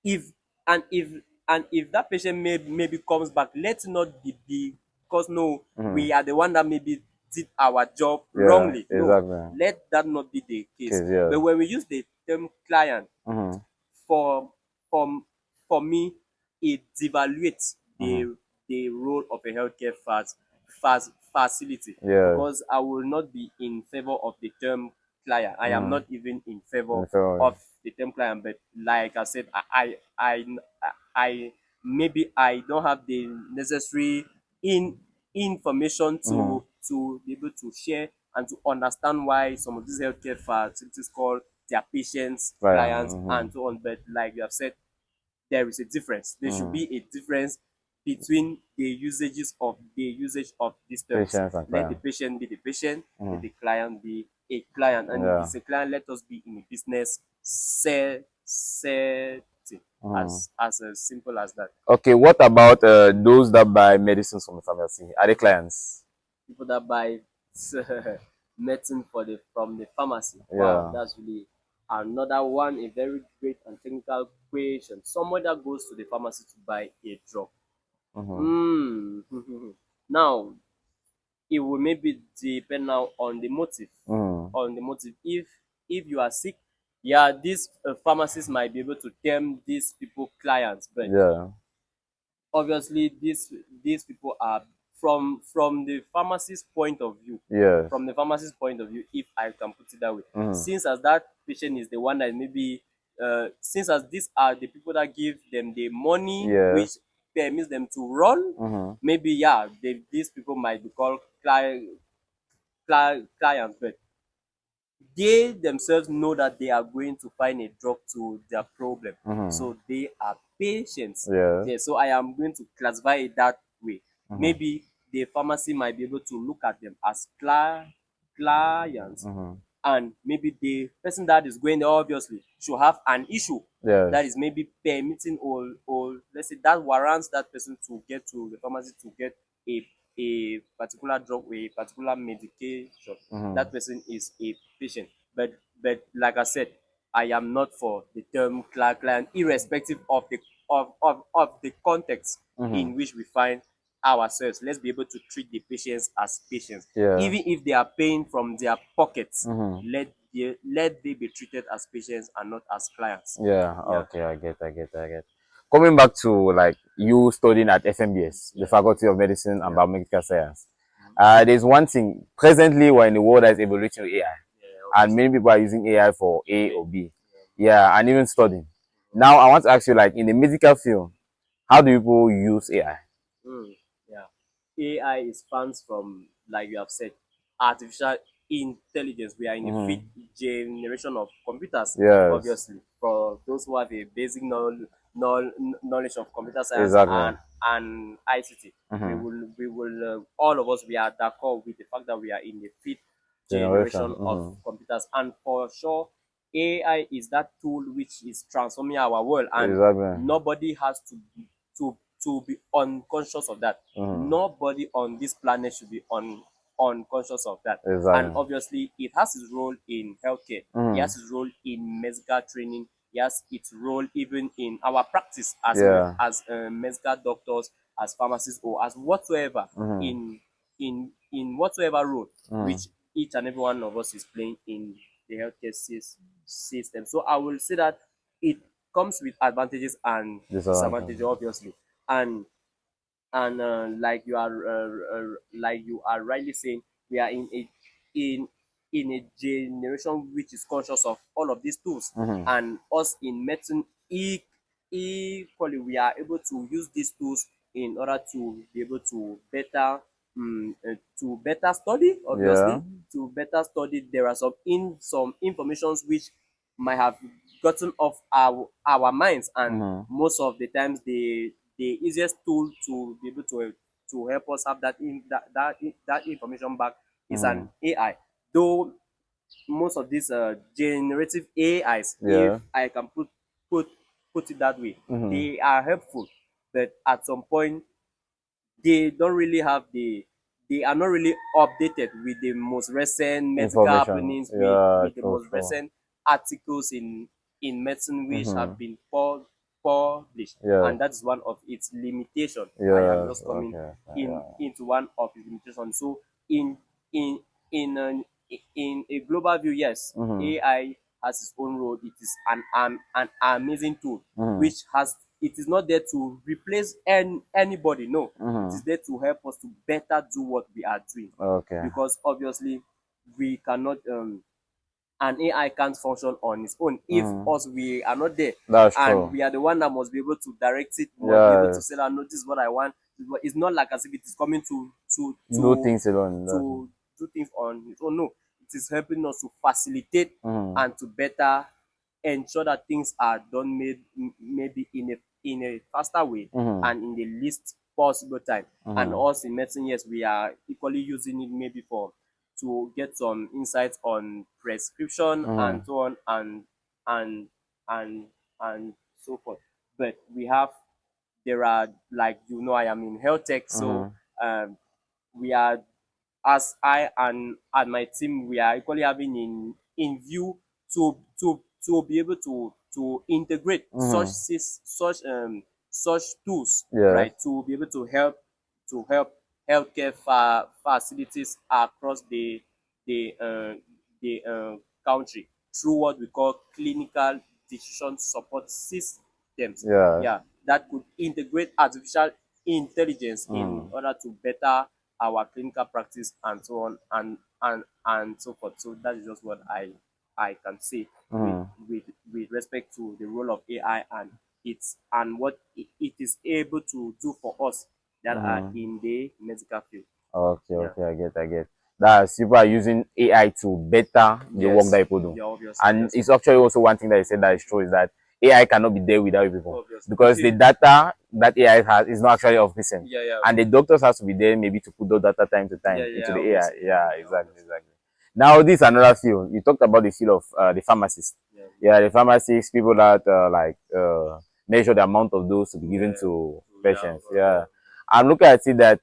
[SPEAKER 1] if if if that patient maybe comes back, let's not be because no,
[SPEAKER 2] Mm.
[SPEAKER 1] we are the one that maybe did our job
[SPEAKER 2] Yeah,
[SPEAKER 1] wrongly. No,
[SPEAKER 2] exactly.
[SPEAKER 1] let that not be the case.
[SPEAKER 2] Okay, yeah.
[SPEAKER 1] But when we use the term client,
[SPEAKER 2] Mm.
[SPEAKER 1] for for for me, it devaluates
[SPEAKER 2] Mm.
[SPEAKER 1] the role of a healthcare facility,
[SPEAKER 2] Yeah.
[SPEAKER 1] because I will not be in favor of the term client. I am
[SPEAKER 2] Mm.
[SPEAKER 1] not even in favor
[SPEAKER 2] In February.
[SPEAKER 1] of the term client. But like I said, I maybe I don't have the necessary in information
[SPEAKER 2] Mm.
[SPEAKER 1] to be able to share and to understand why some of these healthcare facilities call their patients
[SPEAKER 2] Right.
[SPEAKER 1] clients
[SPEAKER 2] Mm-hmm.
[SPEAKER 1] and so on. But like you have said, there is a difference. There should
[SPEAKER 2] Mm.
[SPEAKER 1] be a difference between the usage of these terms.
[SPEAKER 2] Patience and
[SPEAKER 1] Let the
[SPEAKER 2] client.
[SPEAKER 1] patient be the patient, let
[SPEAKER 2] Mm.
[SPEAKER 1] the client be a client. And if
[SPEAKER 2] Yeah.
[SPEAKER 1] it's a client, let us be in a business setting.
[SPEAKER 2] Mm.
[SPEAKER 1] As simple as that.
[SPEAKER 2] Okay, what about those that buy medicines from the pharmacy? Are they clients?
[SPEAKER 1] People that buy medicine from the pharmacy. Wow,
[SPEAKER 2] Yeah.
[SPEAKER 1] that's really another one, a very great and technical question. Someone that goes to the pharmacy to buy a drug.
[SPEAKER 2] Mm-hmm.
[SPEAKER 1] Hmm. Now, it will maybe depend now on the motive.
[SPEAKER 2] Mm.
[SPEAKER 1] On the motive. If you are sick, yeah, these pharmacists might be able to term these people clients, but
[SPEAKER 2] Yeah.
[SPEAKER 1] obviously these people are from the pharmacist point of view.
[SPEAKER 2] Yes.
[SPEAKER 1] From the pharmacist point of view, if I can put it that way,
[SPEAKER 2] Mm.
[SPEAKER 1] since as that patient is the one that maybe since as these are the people that give them the money which
[SPEAKER 2] Yes.
[SPEAKER 1] permits them to run,
[SPEAKER 2] Mm-hmm.
[SPEAKER 1] maybe yeah, these people might be called clients. But they themselves know that they are going to find a drug to their problem.
[SPEAKER 2] Mm-hmm.
[SPEAKER 1] So they are patients.
[SPEAKER 2] Yeah.
[SPEAKER 1] Yeah, so I am going to classify it that way.
[SPEAKER 2] Mm-hmm.
[SPEAKER 1] Maybe the pharmacy might be able to look at them as clients,
[SPEAKER 2] Mm-hmm.
[SPEAKER 1] and maybe the person that is going there obviously should have an issue that
[SPEAKER 2] Yes.
[SPEAKER 1] is maybe permitting or let's say that warrants that person to get to the pharmacy to get a particular drug or a particular medication.
[SPEAKER 2] Mm-hmm.
[SPEAKER 1] That person is a patient. But like I said, I am not for the term client, irrespective of of the context
[SPEAKER 2] Mm-hmm.
[SPEAKER 1] in which we find ourselves. Let's be able to treat the patients as patients,
[SPEAKER 2] Yeah.
[SPEAKER 1] even if they are paying from their pockets.
[SPEAKER 2] Mm-hmm.
[SPEAKER 1] Let they be treated as patients and not as clients.
[SPEAKER 2] Yeah.
[SPEAKER 1] Yeah,
[SPEAKER 2] Okay, I get. Coming back to like you studying at FMBS, the
[SPEAKER 1] yeah,
[SPEAKER 2] Faculty of Medicine and
[SPEAKER 1] yeah,
[SPEAKER 2] Biomedical Science. There's one thing. Presently, we're in a world that is evolution with
[SPEAKER 1] yeah.
[SPEAKER 2] AI, and
[SPEAKER 1] Obviously,
[SPEAKER 2] many people are using AI for A
[SPEAKER 1] okay.
[SPEAKER 2] or B.
[SPEAKER 1] Yeah.
[SPEAKER 2] Yeah, and even studying. Now, I want to ask you, like in the medical field, how do people use AI?
[SPEAKER 1] Yeah. AI spans from, like you have said, artificial intelligence. We are in the fifth
[SPEAKER 2] Mm-hmm.
[SPEAKER 1] generation of computers,
[SPEAKER 2] Yes,
[SPEAKER 1] obviously. For those who have a basic knowledge of computer science
[SPEAKER 2] exactly.
[SPEAKER 1] and ICT,
[SPEAKER 2] Mm-hmm.
[SPEAKER 1] we will all of us, we are d'accord with the fact that we are in the fifth
[SPEAKER 2] Generation.
[SPEAKER 1] generation of
[SPEAKER 2] Mm-hmm.
[SPEAKER 1] computers. And for sure, AI is that tool which is transforming our world, and
[SPEAKER 2] Exactly.
[SPEAKER 1] nobody has to to be unconscious of that.
[SPEAKER 2] Mm-hmm.
[SPEAKER 1] Nobody on this planet should be unconscious of that. And
[SPEAKER 2] Exactly.
[SPEAKER 1] obviously, it has its role in healthcare. It
[SPEAKER 2] Mm-hmm.
[SPEAKER 1] has its role in medical training. It has its role even in our practice as
[SPEAKER 2] Yeah.
[SPEAKER 1] medical doctors, as pharmacists, or as whatsoever
[SPEAKER 2] Mm-hmm.
[SPEAKER 1] in whatsoever role
[SPEAKER 2] Mm-hmm.
[SPEAKER 1] which each and every one of us is playing in the healthcare system. So I will say that it comes with advantages and disadvantages,
[SPEAKER 2] Disadvantage.
[SPEAKER 1] obviously. And like you are rightly saying, we are in in a generation which is conscious of all of these tools,
[SPEAKER 2] Mm-hmm.
[SPEAKER 1] and us in medicine equally we are able to use these tools in order to be able to better to better study,
[SPEAKER 2] Yeah.
[SPEAKER 1] obviously. To better study, there are some informations which might have gotten off our minds, and most of the times the easiest tool to be able to help us have that information back is an AI. Though most of these generative AIs, if
[SPEAKER 2] Yeah.
[SPEAKER 1] I can put put it that way,
[SPEAKER 2] Mm-hmm.
[SPEAKER 1] they are helpful, but at some point they don't really have they are not really updated with the most recent medical
[SPEAKER 2] Information.
[SPEAKER 1] happenings,
[SPEAKER 2] Yeah,
[SPEAKER 1] with the
[SPEAKER 2] true,
[SPEAKER 1] most
[SPEAKER 2] true.
[SPEAKER 1] recent articles in medicine which have been published,
[SPEAKER 2] Yeah.
[SPEAKER 1] and that's one of its limitation. I am
[SPEAKER 2] Yes.
[SPEAKER 1] just coming
[SPEAKER 2] Okay.
[SPEAKER 1] in
[SPEAKER 2] Yeah.
[SPEAKER 1] into one of its limitations. So in in in an in a global view, yes, AI has its own role. It is an amazing tool which has, it is not there to replace anybody. No, it is there to help us to better do what we are doing,
[SPEAKER 2] Okay.
[SPEAKER 1] because obviously we cannot an AI can't function on its own if us we are not there,
[SPEAKER 2] That's
[SPEAKER 1] and
[SPEAKER 2] true.
[SPEAKER 1] we are the one that must be able to direct it. We must be able to say
[SPEAKER 2] Yes.
[SPEAKER 1] that no, this is what I want. It's not like as if it is coming
[SPEAKER 2] Do things alone.
[SPEAKER 1] to do things on its own. No, it is helping us to facilitate and to better ensure that things are done maybe in a faster way and in the least possible time. And us in medicine, yes, we are equally using it maybe for to get some insights on prescription and so on and and and so forth. But we have, there are, like, I am in health tech, so um, we are, as I and my team, we are equally having in view to be able to integrate such tools,
[SPEAKER 2] Yes.
[SPEAKER 1] right, to be able to help healthcare facilities across the country through what we call clinical decision support systems.
[SPEAKER 2] Yes.
[SPEAKER 1] Yeah, that could integrate artificial intelligence in order to better our clinical practice and so on and so forth. So that is just what I can say with with respect to the role of AI and what it is able to do for us that are in the medical field.
[SPEAKER 2] Okay,
[SPEAKER 1] Yeah.
[SPEAKER 2] okay, I get. That's people are using AI to better the work that
[SPEAKER 1] Yes.
[SPEAKER 2] people do.
[SPEAKER 1] Yeah. Obviously.
[SPEAKER 2] And
[SPEAKER 1] Obviously.
[SPEAKER 2] it's actually also one thing that you said that is true is that AI cannot be there without people. Because the
[SPEAKER 1] Obviously.
[SPEAKER 2] data that AI has is not actually of person.
[SPEAKER 1] Yeah. Yeah.
[SPEAKER 2] And the doctors has to be there maybe to put those data time to
[SPEAKER 1] Yeah.
[SPEAKER 2] time into
[SPEAKER 1] Yeah.
[SPEAKER 2] the AI.
[SPEAKER 1] Obviously.
[SPEAKER 2] Yeah,
[SPEAKER 1] Yeah.
[SPEAKER 2] exactly,
[SPEAKER 1] Obviously.
[SPEAKER 2] exactly. Now this is another field. You talked about the field of the pharmacist.
[SPEAKER 1] Yeah.
[SPEAKER 2] Yeah, the pharmacists, people that measure the amount of dose to be given
[SPEAKER 1] Yeah.
[SPEAKER 2] to
[SPEAKER 1] Yeah.
[SPEAKER 2] patients. Yeah. I'm looking at it that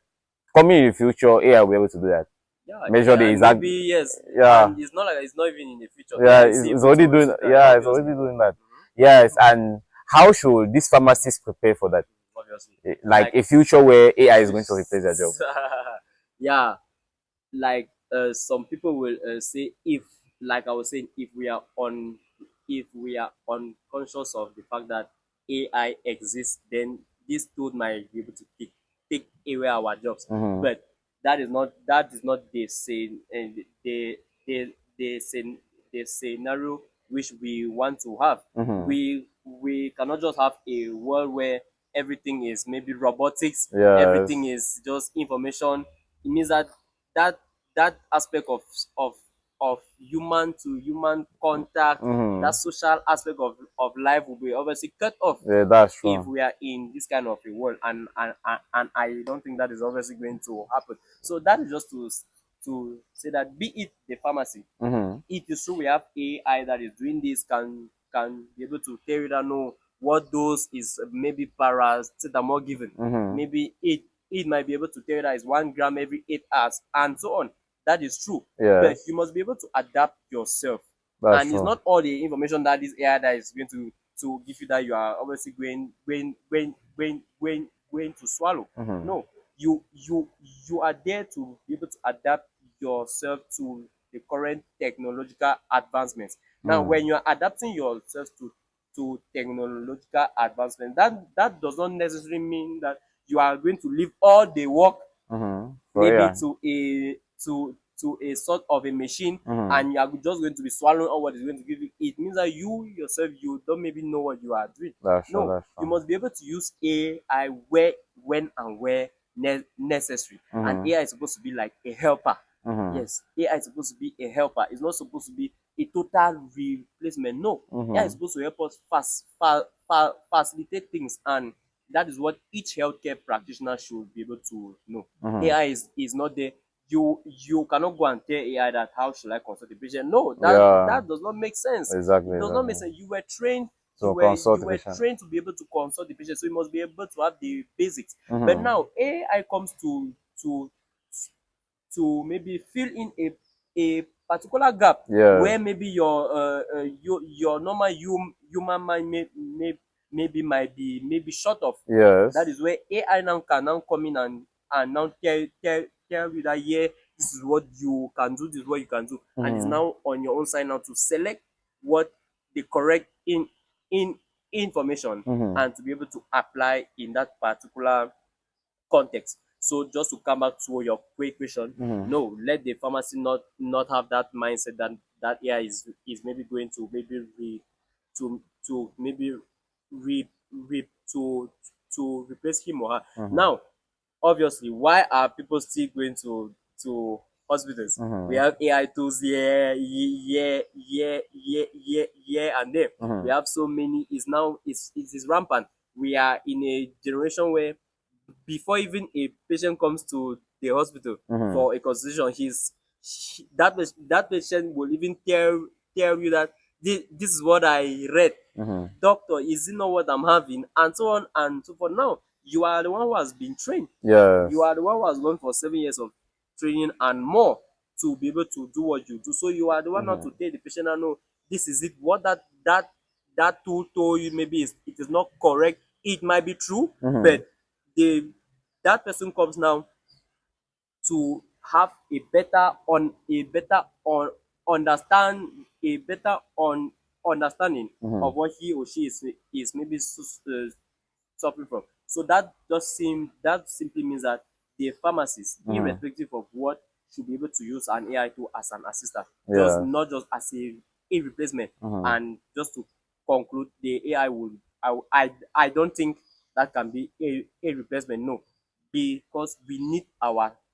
[SPEAKER 2] coming in the future, AI will be able to do that.
[SPEAKER 1] Yeah,
[SPEAKER 2] Measure the
[SPEAKER 1] yeah,
[SPEAKER 2] exact,
[SPEAKER 1] maybe yes,
[SPEAKER 2] yeah,
[SPEAKER 1] and it's not like it's not even in the future.
[SPEAKER 2] yeah,
[SPEAKER 1] AI is
[SPEAKER 2] it's
[SPEAKER 1] able
[SPEAKER 2] already
[SPEAKER 1] to
[SPEAKER 2] doing,
[SPEAKER 1] do that,
[SPEAKER 2] yeah, it's already
[SPEAKER 1] obviously.
[SPEAKER 2] doing that. Yes, and how should these pharmacists prepare for that?
[SPEAKER 1] Obviously,
[SPEAKER 2] Like
[SPEAKER 1] like
[SPEAKER 2] a future where AI is going to replace their job.
[SPEAKER 1] yeah, like some people will say, if, like I was saying, if we are unconscious of the fact that AI exists, then this tool might be able to take away our jobs. But that is not the same the the scen- the scenario which we want to have. We cannot just have a world where everything is maybe robotics,
[SPEAKER 2] Yes.
[SPEAKER 1] everything is just information. It means that that that aspect of human to human contact, that social aspect of life will be obviously cut off
[SPEAKER 2] Yeah, that's
[SPEAKER 1] if
[SPEAKER 2] true.
[SPEAKER 1] we are in this kind of a world, and I don't think that is obviously going to happen. So that is just to say that, be it the pharmacy, it is true we have AI that is doing this, can be able to tell you that no, what dose is maybe paracetamol given. Maybe it might be able to tell you that it's 1 gram every 8 hours and so on. That is true. But
[SPEAKER 2] Yes,
[SPEAKER 1] you must be able to adapt yourself.
[SPEAKER 2] that's
[SPEAKER 1] And it's
[SPEAKER 2] true.
[SPEAKER 1] not all the information that this AI that is going to give you that you are obviously going to swallow. No, you are there to be able to adapt yourself to the current technological advancements. Now, when you are adapting yourself to technological advancement, that does not necessarily mean that you are going to leave all the work
[SPEAKER 2] So
[SPEAKER 1] maybe
[SPEAKER 2] yeah.
[SPEAKER 1] to a sort of a machine, and you are just going to be swallowing all what is going to give you. It means that you yourself, you don't maybe know what you are doing.
[SPEAKER 2] That's true,
[SPEAKER 1] No,
[SPEAKER 2] that's
[SPEAKER 1] you
[SPEAKER 2] true.
[SPEAKER 1] must be able to use AI where, when, and where necessary, and AI is supposed to be like a helper. Yes, AI is supposed to be a helper. It's not supposed to be a total replacement. No, AI is supposed to help us facilitate things, and that is what each healthcare practitioner should be able to know. AI is not there. You cannot go and tell AI that how should I consult the patient. No, that does not make sense.
[SPEAKER 2] Exactly.
[SPEAKER 1] It does not make sense. You were trained.
[SPEAKER 2] So consult
[SPEAKER 1] You
[SPEAKER 2] the
[SPEAKER 1] were
[SPEAKER 2] patient.
[SPEAKER 1] trained to be able to consult the patient, so you must be able to have the basics. But now AI comes to maybe fill in a particular gap where maybe your normal human mind maybe might be maybe short of.
[SPEAKER 2] Yes.
[SPEAKER 1] That is where AI now can now come in and now tell you that, yeah, this is what you can do, this is what you can do, and it's now on your own side now to select what the correct in information and to be able to apply in that particular context. So just to come back to your quick question, no, let the pharmacy not have that mindset that AI is maybe going to maybe to maybe re, re to replace him or her. Now, obviously, why are people still going to hospitals? We have AI tools here, and there. We have so many. It's now it's rampant. We are in a generation where before even a patient comes to the hospital for a consultation, that patient will even tell you that this is what I read. Doctor, is it not what I'm having? And so on and so forth. Now, you are the one who has been trained.
[SPEAKER 2] Yes.
[SPEAKER 1] You are the one who has gone for 7 years of training and more to be able to do what you do. So you are the one not to tell the patient, I know this is it. What that tool told you maybe it is not correct. It might be true, but the that person comes now to have a better on understand a better on understanding of what he or she is maybe suffering from. So that simply means that the pharmacist, irrespective of what, should be able to use an AI tool as an assistant, just not just as a replacement. And just to conclude, the AI will I don't think that can be a replacement. No, because we need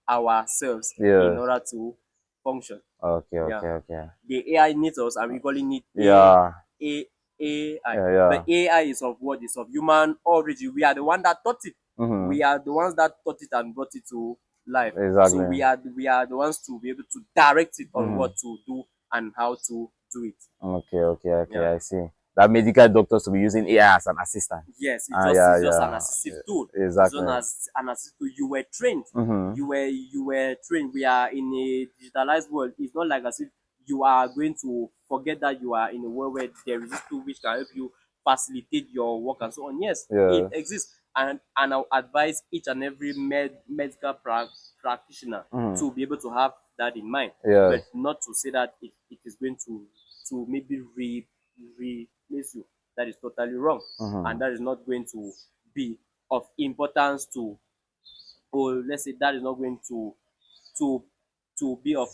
[SPEAKER 1] ourselves in order to function.
[SPEAKER 2] Okay.
[SPEAKER 1] Yeah.
[SPEAKER 2] Okay.
[SPEAKER 1] The AI needs us, and we equally need
[SPEAKER 2] Yeah.
[SPEAKER 1] a AI.
[SPEAKER 2] Yeah.
[SPEAKER 1] But AI is of what is of human origin. We are the one that taught it. We are the ones that taught it and brought it to life.
[SPEAKER 2] Exactly.
[SPEAKER 1] So we are the ones to be able to direct it on what to do and how to do it.
[SPEAKER 2] Okay.
[SPEAKER 1] Yeah.
[SPEAKER 2] I see. That medical doctors will be using AI as an assistant.
[SPEAKER 1] Yes,
[SPEAKER 2] Yeah.
[SPEAKER 1] it's just an assistive tool.
[SPEAKER 2] Exactly.
[SPEAKER 1] It's just an assistive tool. You were trained. You were trained. We are in a digitalized world. It's not like as if you are going to forget that you are in a world where there is this tool which can help you facilitate your work and so on. Yes, it exists, and I'll advise each and every medical practitioner to be able to have that in mind, but not to say that it is going to maybe replace you. That is totally wrong, and that is not going to be of importance to, or let's say that is not going to be of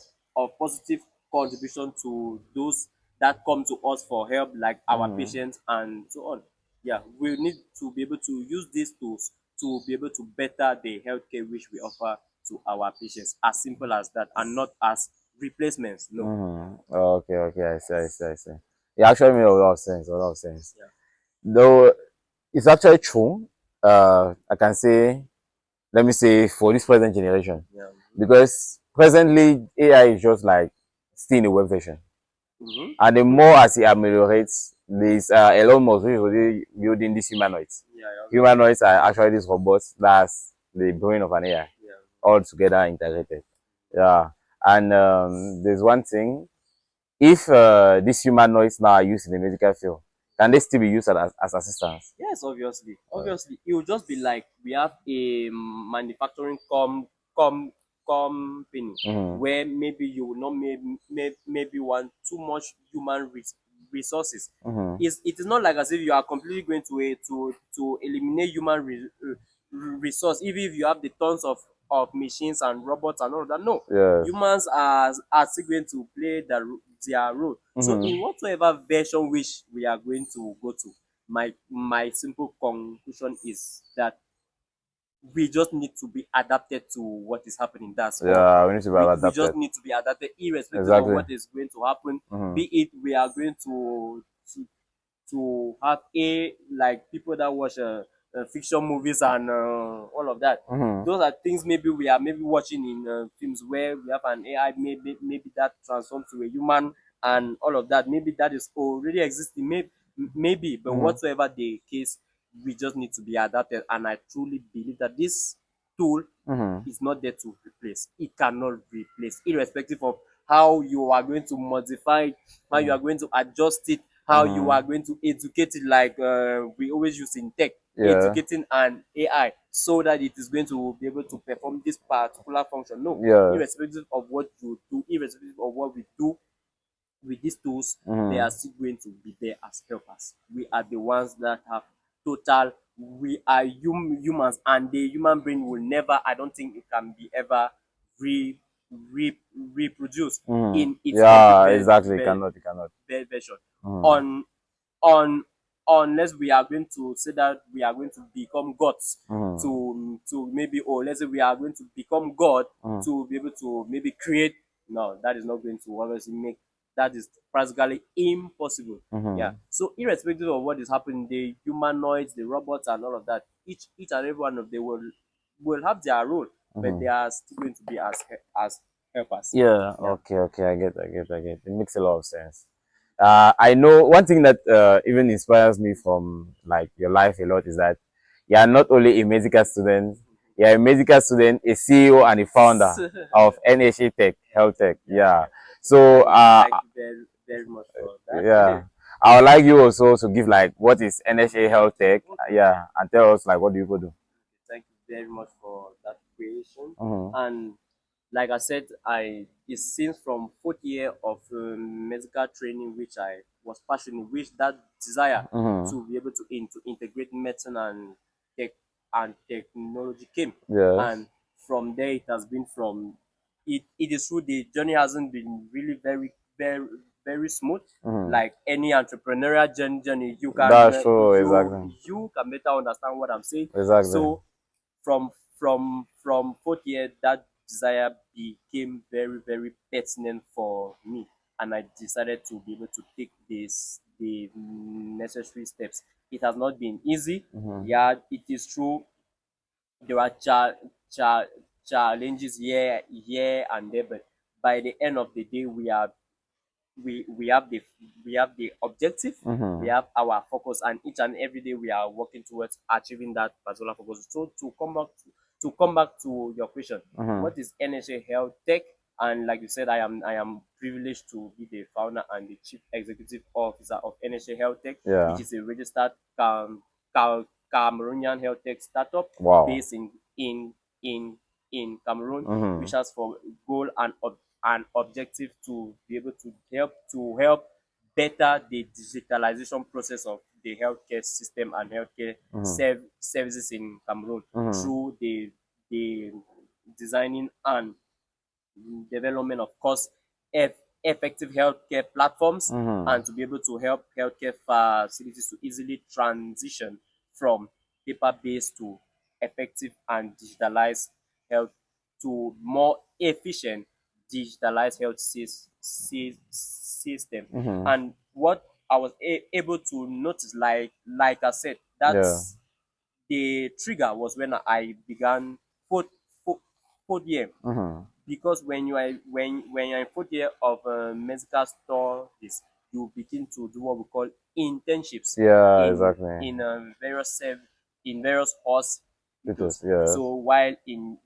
[SPEAKER 1] positive contribution to those that come to us for help, like our patients and so on. Yeah, we need to be able to use these tools to be able to better the healthcare which we offer to our patients. As simple as that, and not as replacements. No.
[SPEAKER 2] Okay. I see. It actually made a lot of sense.
[SPEAKER 1] Yeah.
[SPEAKER 2] Though it's actually true. I can say, let me say, for this present generation,
[SPEAKER 1] Yeah.
[SPEAKER 2] because presently AI is just like still in a web version, and the
[SPEAKER 1] Mm-hmm.
[SPEAKER 2] more as it ameliorates, this Elon Musk is already building these humanoids.
[SPEAKER 1] Yeah.
[SPEAKER 2] Humanoids are actually these robots that's the brain of an AI,
[SPEAKER 1] Yeah.
[SPEAKER 2] all together integrated. Yeah, and there's one thing: if these humanoids now are used in the medical field, can they still be used as assistants?
[SPEAKER 1] Yes, obviously. Obviously, it will just be like we have a manufacturing company where maybe you will not maybe want too much human resources. It is not like as if you are completely going to eliminate human resource, even if you have the tons of machines and robots and all of that. No,
[SPEAKER 2] Yes.
[SPEAKER 1] humans are still going to play their role. So in whatsoever version which we are going to go to, my simple conclusion is that we just need to be adapted to what is happening. That's all.
[SPEAKER 2] Yeah, we need to be
[SPEAKER 1] We just
[SPEAKER 2] adapted.
[SPEAKER 1] need to be adapted irrespective of
[SPEAKER 2] Exactly.
[SPEAKER 1] what is going to happen.
[SPEAKER 2] Mm-hmm.
[SPEAKER 1] Be it we are going to have a like people that watch fiction movies and all of that.
[SPEAKER 2] Mm-hmm.
[SPEAKER 1] Those are things maybe we are maybe watching in films where we have an AI maybe that transforms to a human and all of that. Maybe that is already existing. Maybe, but
[SPEAKER 2] Mm-hmm.
[SPEAKER 1] whatsoever the case, we just need to be adapted. And I truly believe that this tool
[SPEAKER 2] Mm-hmm.
[SPEAKER 1] is not there to replace. It cannot replace, irrespective of how you are going to modify it, how you are going to adjust it, how you
[SPEAKER 2] Mm-hmm.
[SPEAKER 1] are going to educate it, like we always use in tech,
[SPEAKER 2] Yeah.
[SPEAKER 1] educating an AI so that it is going to be able to perform this particular function. No,
[SPEAKER 2] Yeah.
[SPEAKER 1] irrespective of what you do, irrespective of what we do with these tools, they
[SPEAKER 2] Mm-hmm.
[SPEAKER 1] are still going to be there as helpers. We are the ones that have total. We are humans, and the human brain will never. I don't think it can be ever re, reproduced
[SPEAKER 2] Mm-hmm.
[SPEAKER 1] in its complete
[SPEAKER 2] Yeah, exactly. Cannot. You cannot.
[SPEAKER 1] version.
[SPEAKER 2] Mm-hmm.
[SPEAKER 1] On on unless we are going to say that we are going to become gods
[SPEAKER 2] Mm-hmm.
[SPEAKER 1] to maybe, or let's say we are going to become God
[SPEAKER 2] Mm-hmm.
[SPEAKER 1] to be able to maybe create. No, that is not going to obviously make, that is practically impossible. Yeah.
[SPEAKER 2] Mm-hmm.
[SPEAKER 1] So irrespective of what is happening, the humanoids, the robots, and all of that, each and every one of them will have their role, but
[SPEAKER 2] Mm-hmm.
[SPEAKER 1] they are still going to be as helpers.
[SPEAKER 2] Yeah.
[SPEAKER 1] Yeah.
[SPEAKER 2] Okay. Okay. I get. It makes a lot of sense. I know one thing that even inspires me from like your life a lot is that you are not only a medical student, you are a medical student, a CEO, and a founder of NHA-Tech, HealthTech.
[SPEAKER 1] Yeah,
[SPEAKER 2] Yeah.
[SPEAKER 1] yeah.
[SPEAKER 2] So,
[SPEAKER 1] Thank you very, very much for that.
[SPEAKER 2] yeah, I would like you also to give like what is NHA HealthTech,
[SPEAKER 1] Okay.
[SPEAKER 2] yeah, and tell us like what do you go do.
[SPEAKER 1] Thank you very much for that creation.
[SPEAKER 2] Mm-hmm.
[SPEAKER 1] And like I said, it's since from fourth year of medical training, which I was passionate, which that desire
[SPEAKER 2] Mm-hmm.
[SPEAKER 1] to be able to integrate medicine and tech and technology came.
[SPEAKER 2] Yes.
[SPEAKER 1] And from there, it has been from it is true the journey hasn't been really very smooth.
[SPEAKER 2] Mm-hmm.
[SPEAKER 1] Like any entrepreneurial journey,
[SPEAKER 2] That's true. Exactly.
[SPEAKER 1] you can better understand what I'm saying.
[SPEAKER 2] Exactly.
[SPEAKER 1] So from fourth year, that desire became very pertinent for me, and I decided to be able to take the necessary steps. It has not been easy.
[SPEAKER 2] Mm-hmm.
[SPEAKER 1] Yeah, it is true. There are cha- challenges here and there, but by the end of the day, we have the objective, we
[SPEAKER 2] Mm-hmm.
[SPEAKER 1] have our focus, and each and every day we are working towards achieving that particular focus. So to come back to your question,
[SPEAKER 2] Mm-hmm.
[SPEAKER 1] what is NHA Health Tech? And like you said, I am privileged to be the founder and the chief executive officer of NHA Health Tech, which
[SPEAKER 2] Yeah.
[SPEAKER 1] is a registered Cameroonian health tech startup
[SPEAKER 2] Wow.
[SPEAKER 1] based in in Cameroon,
[SPEAKER 2] Mm-hmm.
[SPEAKER 1] which has for goal and an objective to be able to help better the digitalization process of the healthcare system and healthcare
[SPEAKER 2] Mm-hmm.
[SPEAKER 1] services in Cameroon
[SPEAKER 2] Mm-hmm.
[SPEAKER 1] through the designing and development of cost-effective healthcare platforms,
[SPEAKER 2] Mm-hmm.
[SPEAKER 1] and to be able to help healthcare facilities to easily transition from paper-based to effective and digitalized health to more efficient digitalized health system.
[SPEAKER 2] Mm-hmm.
[SPEAKER 1] And what I was able to notice, like I said,
[SPEAKER 2] Yeah.
[SPEAKER 1] that's the trigger was when I began fourth, fourth, fourth year,
[SPEAKER 2] Mm-hmm.
[SPEAKER 1] because when you're in fourth year of medical studies, you begin to do what we call internships
[SPEAKER 2] Yeah.
[SPEAKER 1] in
[SPEAKER 2] Exactly.
[SPEAKER 1] in various
[SPEAKER 2] Because
[SPEAKER 1] hospitals.
[SPEAKER 2] yes.
[SPEAKER 1] So while doing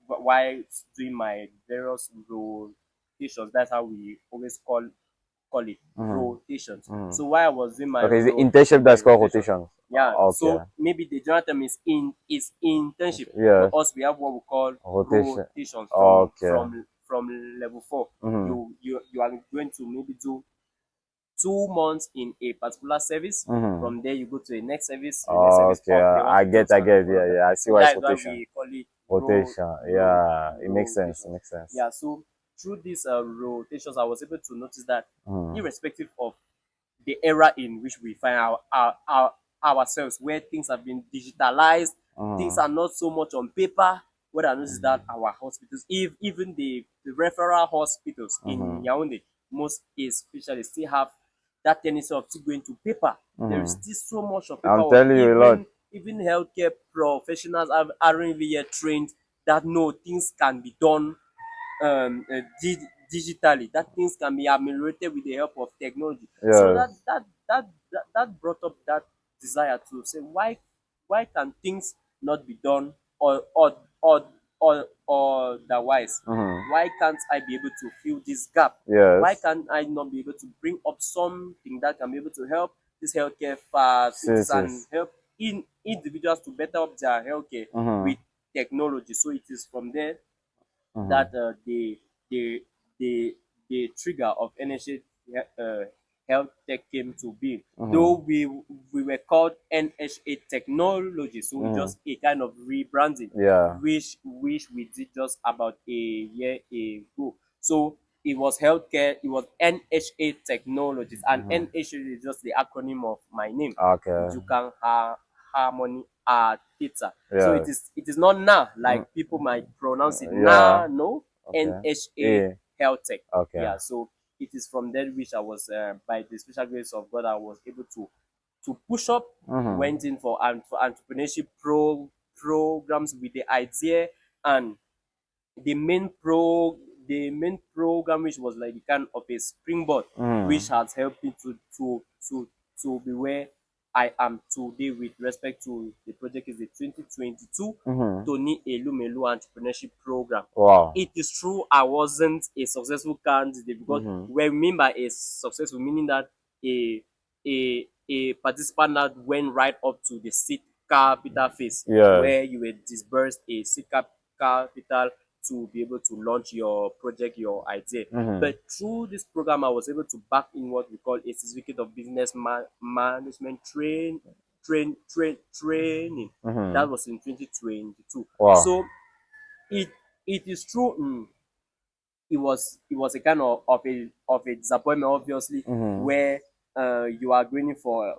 [SPEAKER 1] my various rotations, that's how we always call it,
[SPEAKER 2] Mm-hmm.
[SPEAKER 1] rotations.
[SPEAKER 2] Mm-hmm.
[SPEAKER 1] So while I was doing
[SPEAKER 2] Okay, is the internship
[SPEAKER 1] my
[SPEAKER 2] that's called
[SPEAKER 1] rotation,
[SPEAKER 2] rotation?
[SPEAKER 1] yeah.
[SPEAKER 2] Okay.
[SPEAKER 1] So maybe the general term is internship, but
[SPEAKER 2] Yes.
[SPEAKER 1] us we have what we call
[SPEAKER 2] Rotation.
[SPEAKER 1] rotations
[SPEAKER 2] Okay.
[SPEAKER 1] from level 4.
[SPEAKER 2] Mm-hmm.
[SPEAKER 1] You are going to maybe do 2 months in a particular service.
[SPEAKER 2] Mm-hmm.
[SPEAKER 1] From there, you go to the next service. The next service,
[SPEAKER 2] Okay.
[SPEAKER 1] they want
[SPEAKER 2] I
[SPEAKER 1] to
[SPEAKER 2] get.
[SPEAKER 1] promote
[SPEAKER 2] I
[SPEAKER 1] you and
[SPEAKER 2] get.
[SPEAKER 1] all of
[SPEAKER 2] Yeah.
[SPEAKER 1] that.
[SPEAKER 2] Yeah. I see
[SPEAKER 1] So
[SPEAKER 2] why it's
[SPEAKER 1] that is why
[SPEAKER 2] rotation.
[SPEAKER 1] we call it
[SPEAKER 2] Rotation. Yeah. It makes sense. It
[SPEAKER 1] rotations.
[SPEAKER 2] makes sense.
[SPEAKER 1] Yeah. So through these rotations, I was able to notice that
[SPEAKER 2] Mm-hmm.
[SPEAKER 1] irrespective of the era in which we find ourselves, where things have been digitalized things are not so much on paper. What I noticed is that our hospitals, even the referral hospitals in Yaoundé, most especially still have that tendency of still going to paper. There is still so much of
[SPEAKER 2] I'm
[SPEAKER 1] paperwork.
[SPEAKER 2] telling you a lot.
[SPEAKER 1] Even healthcare professionals aren't even yet trained that no things can be done digitally, that things can be ameliorated with the help of technology. So
[SPEAKER 2] Yes.
[SPEAKER 1] that brought up that desire to say why can things not be done or otherwise? Why can't I be able to fill this gap? Why
[SPEAKER 2] Yes.
[SPEAKER 1] can't I not be able to bring up something that can be able to help these healthcare facilities and
[SPEAKER 2] Cities.
[SPEAKER 1] help individuals to better up their healthcare with technology? So it is from there that the the trigger of NHA Health Tech came to be. Though we were called NHA Technology, so we just a kind of rebranding,
[SPEAKER 2] Yeah.
[SPEAKER 1] which we did just about a year ago. So it was healthcare, it was NHA Technologies, and NHA is just the acronym of my name,
[SPEAKER 2] Okay.
[SPEAKER 1] Njukang Harmony Theater. So
[SPEAKER 2] Yes.
[SPEAKER 1] it is not now like people might pronounce it
[SPEAKER 2] Yeah.
[SPEAKER 1] now. No,
[SPEAKER 2] Okay.
[SPEAKER 1] NHA HealthTech.
[SPEAKER 2] Okay.
[SPEAKER 1] Yeah. So it is from there which I was by the special grace of God I was able to push up. Went in for entrepreneurship programs with the idea, and the main pro the main program which was like the kind of a springboard which has helped me to be where I am today with respect to the project is the 2022 Tony Elumelu entrepreneurship program.
[SPEAKER 2] Wow.
[SPEAKER 1] It is true I wasn't a successful candidate because when we mean by a successful meaning that a a participant that went right up to the seed capital phase
[SPEAKER 2] Yes.
[SPEAKER 1] where you were disbursed a seed capital to be able to launch your project, your idea. But through this program, I was able to back in what we call a certificate of business management training. That was in 2022.
[SPEAKER 2] Wow.
[SPEAKER 1] So it it is true. It was a kind of a disappointment, obviously, where you are going for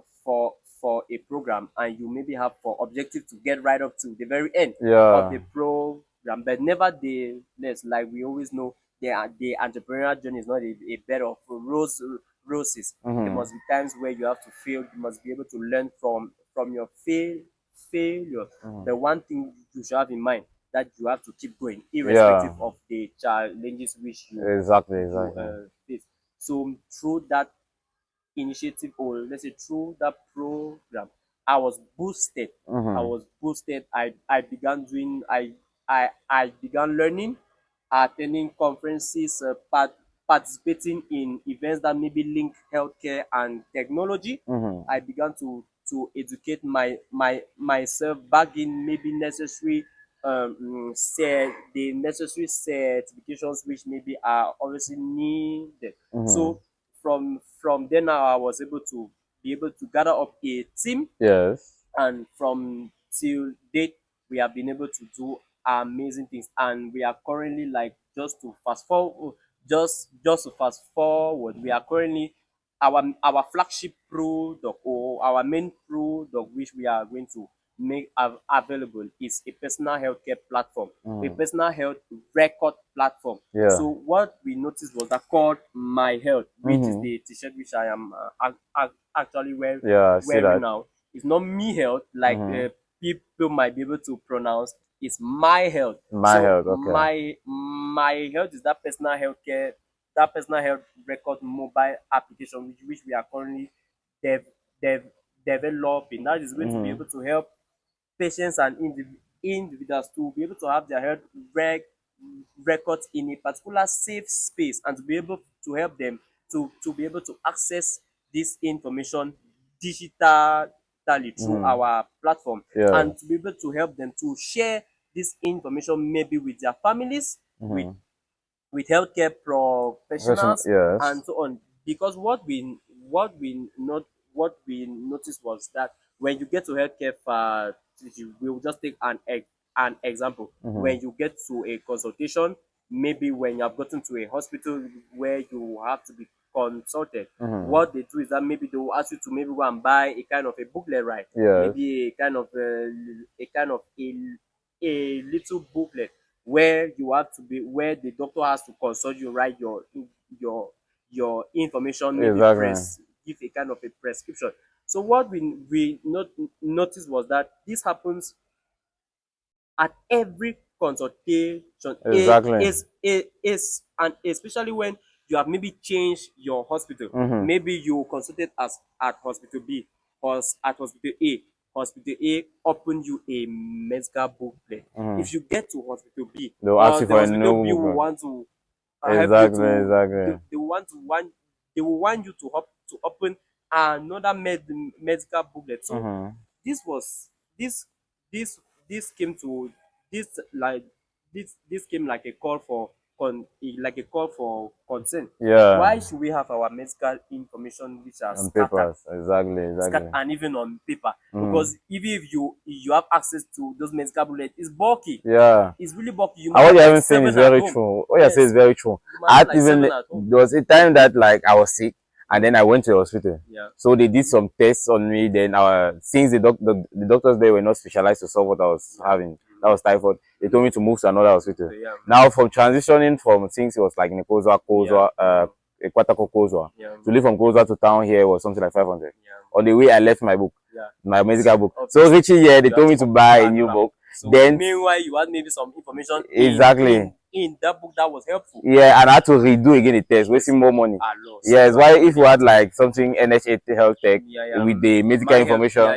[SPEAKER 1] a program and you maybe have for objective to get right up to the very end of
[SPEAKER 2] Yeah.
[SPEAKER 1] the program, but nevertheless, like we always know, the entrepreneurial journey is not a bed of roses. There must be times where you have to fail. You must be able to learn from your failure. The one thing you should have in mind that you have to keep going,
[SPEAKER 2] Yeah.
[SPEAKER 1] irrespective of the challenges which
[SPEAKER 2] Exactly.
[SPEAKER 1] you
[SPEAKER 2] Exactly.
[SPEAKER 1] face. So through that initiative, or let's say through that program, I was boosted. I was boosted. I began doing. I began learning, attending conferences, participating in events that maybe link healthcare and technology. I began to educate myself back in maybe necessary the necessary certifications which maybe are obviously needed. So from then now I was able to be able to gather up a team,
[SPEAKER 2] Yes.
[SPEAKER 1] and from till date we have been able to do amazing things, and we are currently like just to fast forward, we are currently our flagship product, or our main product which we are going to make available, is a personal healthcare platform, a personal health record platform.
[SPEAKER 2] Yeah.
[SPEAKER 1] So what we noticed was that called My Health, which is the t-shirt which I am actually
[SPEAKER 2] Yeah. I see
[SPEAKER 1] wearing
[SPEAKER 2] that.
[SPEAKER 1] now. It's not Me Health like people might be able to pronounce. It's My Health.
[SPEAKER 2] My
[SPEAKER 1] So
[SPEAKER 2] health. Okay.
[SPEAKER 1] my health is that personal healthcare, that personal health record mobile application which we are currently dev, dev, developing. That is going to be able to help patients and individuals to be able to have their health records in a particular safe space, and to be able to help them to be able to access this information digitally through our platform,
[SPEAKER 2] Yeah.
[SPEAKER 1] and to be able to help them to share this information maybe with their families, with healthcare
[SPEAKER 2] Professional.
[SPEAKER 1] professionals,
[SPEAKER 2] Yes.
[SPEAKER 1] and so on. Because what we noticed was that when you get to healthcare facility, we will just take an example. When you get to a consultation, maybe when you have gotten to a hospital where you have to be consulted, what they do is that maybe they will ask you to maybe go and buy a kind of a booklet, right?
[SPEAKER 2] Yes.
[SPEAKER 1] Maybe a little booklet where you have to be where the doctor has to consult you, write your your information, maybe
[SPEAKER 2] Exactly.
[SPEAKER 1] give a kind of a prescription. So what noticed was that this happens at every consultation.
[SPEAKER 2] Exactly.
[SPEAKER 1] Is and especially when you have maybe changed your hospital. Maybe you consulted as at hospital B, or at hospital A. Hospital A open you a medical booklet. If you get to hospital B,
[SPEAKER 2] They'll ask you
[SPEAKER 1] the
[SPEAKER 2] for a
[SPEAKER 1] hospital
[SPEAKER 2] new
[SPEAKER 1] B will
[SPEAKER 2] booklet.
[SPEAKER 1] want to help you
[SPEAKER 2] Exactly,
[SPEAKER 1] to
[SPEAKER 2] exactly.
[SPEAKER 1] they will want you to open another medical booklet. So this was this this this came to this like this came like a call for like a call for concern.
[SPEAKER 2] Yeah.
[SPEAKER 1] Why should we have our medical information which are
[SPEAKER 2] On
[SPEAKER 1] scattered,
[SPEAKER 2] papers. Exactly, exactly.
[SPEAKER 1] and even on paper? Because even if you have access to those medical bullets, it's bulky.
[SPEAKER 2] Yeah.
[SPEAKER 1] It's really bulky. You
[SPEAKER 2] And
[SPEAKER 1] might
[SPEAKER 2] what
[SPEAKER 1] have
[SPEAKER 2] you
[SPEAKER 1] like
[SPEAKER 2] haven't seen is
[SPEAKER 1] 7 at
[SPEAKER 2] very
[SPEAKER 1] home.
[SPEAKER 2] true. What you say is
[SPEAKER 1] Yes,
[SPEAKER 2] very true.
[SPEAKER 1] you might
[SPEAKER 2] I
[SPEAKER 1] have
[SPEAKER 2] had
[SPEAKER 1] like
[SPEAKER 2] even
[SPEAKER 1] 7 at home.
[SPEAKER 2] there was a time that like I was sick and then I went to the hospital.
[SPEAKER 1] Yeah.
[SPEAKER 2] So they did some tests on me. Then since the doctors there were not specialized to solve what I was having, that was typhoid. They told me to move to another hospital.
[SPEAKER 1] Yeah.
[SPEAKER 2] Now from transitioning from since it was like in Kozwa, Ekwatako Kozwa, to leave from Kozwa to town here was something like 500. On the way I left my book, my medical book. So reaching here, they told me to buy a new book.
[SPEAKER 1] So
[SPEAKER 2] then
[SPEAKER 1] meanwhile, you had maybe some information
[SPEAKER 2] exactly
[SPEAKER 1] in that book that was helpful.
[SPEAKER 2] yeah, and I had to redo again the test, wasting more money. Yes, why if you had like something NHA-HealthTech with the medical information,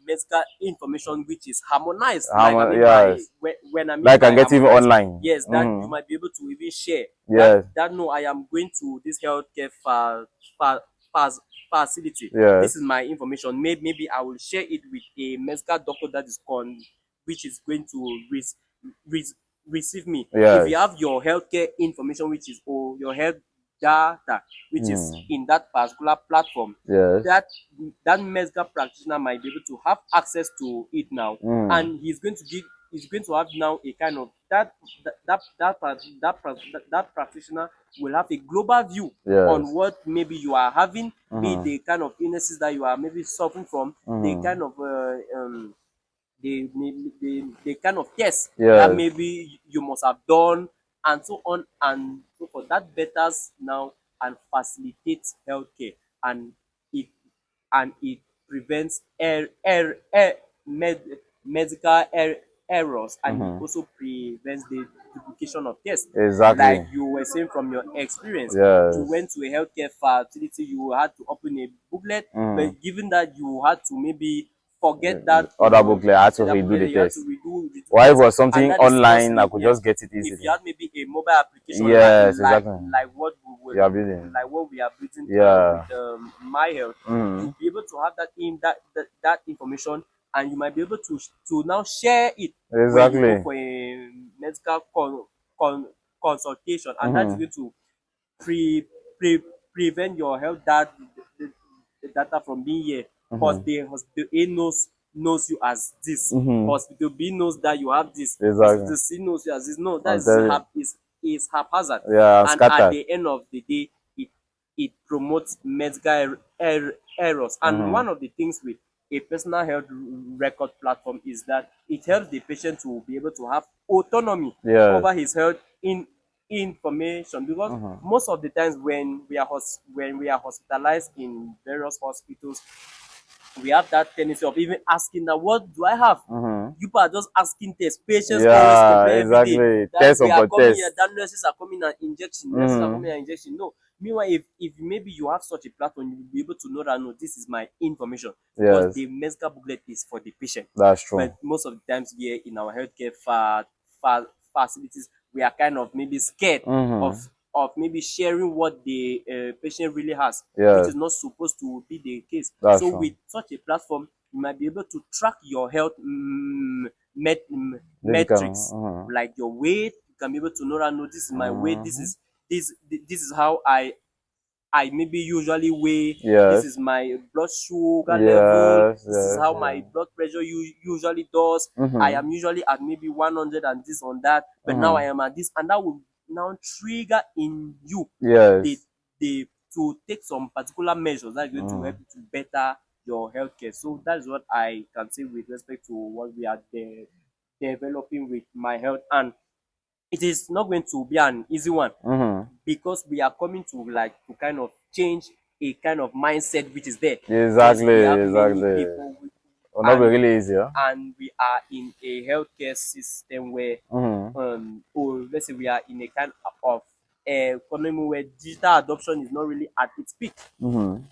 [SPEAKER 1] medical information which is harmonized,
[SPEAKER 2] yes.
[SPEAKER 1] when I mean
[SPEAKER 2] Like
[SPEAKER 1] by
[SPEAKER 2] I can get even
[SPEAKER 1] harmonized,
[SPEAKER 2] online.
[SPEAKER 1] yes, that you might be able to even share.
[SPEAKER 2] Yes.
[SPEAKER 1] That no, I am going to this healthcare facility.
[SPEAKER 2] Yes.
[SPEAKER 1] This is my information. Maybe I will share it with a medical doctor that is which is going to receive me.
[SPEAKER 2] Yes.
[SPEAKER 1] If you have your healthcare information, which is or your health data, which is in that particular platform,
[SPEAKER 2] yes.
[SPEAKER 1] that medical practitioner might be able to have access to it now, and he's going to have now a kind of that practitioner will have a global view on what maybe you are having, be the kind of illnesses that you are maybe suffering from, the kind of the kind of tests that maybe you must have done, and so on and so forth. That betters now and facilitates healthcare, and it it prevents medical errors, and it also prevents the duplication of tests.
[SPEAKER 2] Exactly.
[SPEAKER 1] Like you were saying from your experience, you went to a healthcare facility, you had to open a booklet, but given that you had to maybe forget that
[SPEAKER 2] other booklet, I had to redo the test. Why it was something online, I could just get it easily.
[SPEAKER 1] If you had maybe a mobile application, like what we are building, with My Health, you'll be able to have that that information, and you might be able to now share it when you go for a medical consultation, and that is going to prevent your health the data from being here, because the hospital A knows you as this, hospital B knows that you have this, hospital C knows you as this. No, that is haphazard, and scattered. At the end of the day, it promotes medical errors. And one of the things with a personal health record platform is that it helps the patient to be able to have autonomy over his health information, because most of the times when we are hospitalized in various hospitals, we have that tendency of even asking that, what do I have? You are just asking tests. Patients always complain every day that they are coming here, that nurses are coming and injection, No. Meanwhile, if maybe you have such a platform, you'll be able to know that, no, this is my information, because the medical booklet is for the patient.
[SPEAKER 2] That's true.
[SPEAKER 1] But most of the times here in our healthcare facilities, we are kind of maybe scared of maybe sharing what the patient really has, which is not supposed to be the case.
[SPEAKER 2] That's
[SPEAKER 1] so
[SPEAKER 2] true.
[SPEAKER 1] With such a platform, you might be able to track your health metrics, like your weight. You can be able to know that, no, this is my weight, this is how I maybe usually weigh. This is my blood sugar level. This is how my blood pressure usually does. I am usually at maybe 100 and this on that, but now I am at this, and that will now trigger in you the to take some particular measures that are going to help you to better your healthcare. So that is what I can say with respect to what we are developing with my health. And it is not going to be an easy one because we are coming to like to kind of change a kind of mindset which is there. Yes,
[SPEAKER 2] Exactly,
[SPEAKER 1] we have many
[SPEAKER 2] exactly.
[SPEAKER 1] people
[SPEAKER 2] Will not be
[SPEAKER 1] and
[SPEAKER 2] really easy, huh?
[SPEAKER 1] and we are in a healthcare system where or let's say we are in a kind of economy where digital adoption is not really at its peak.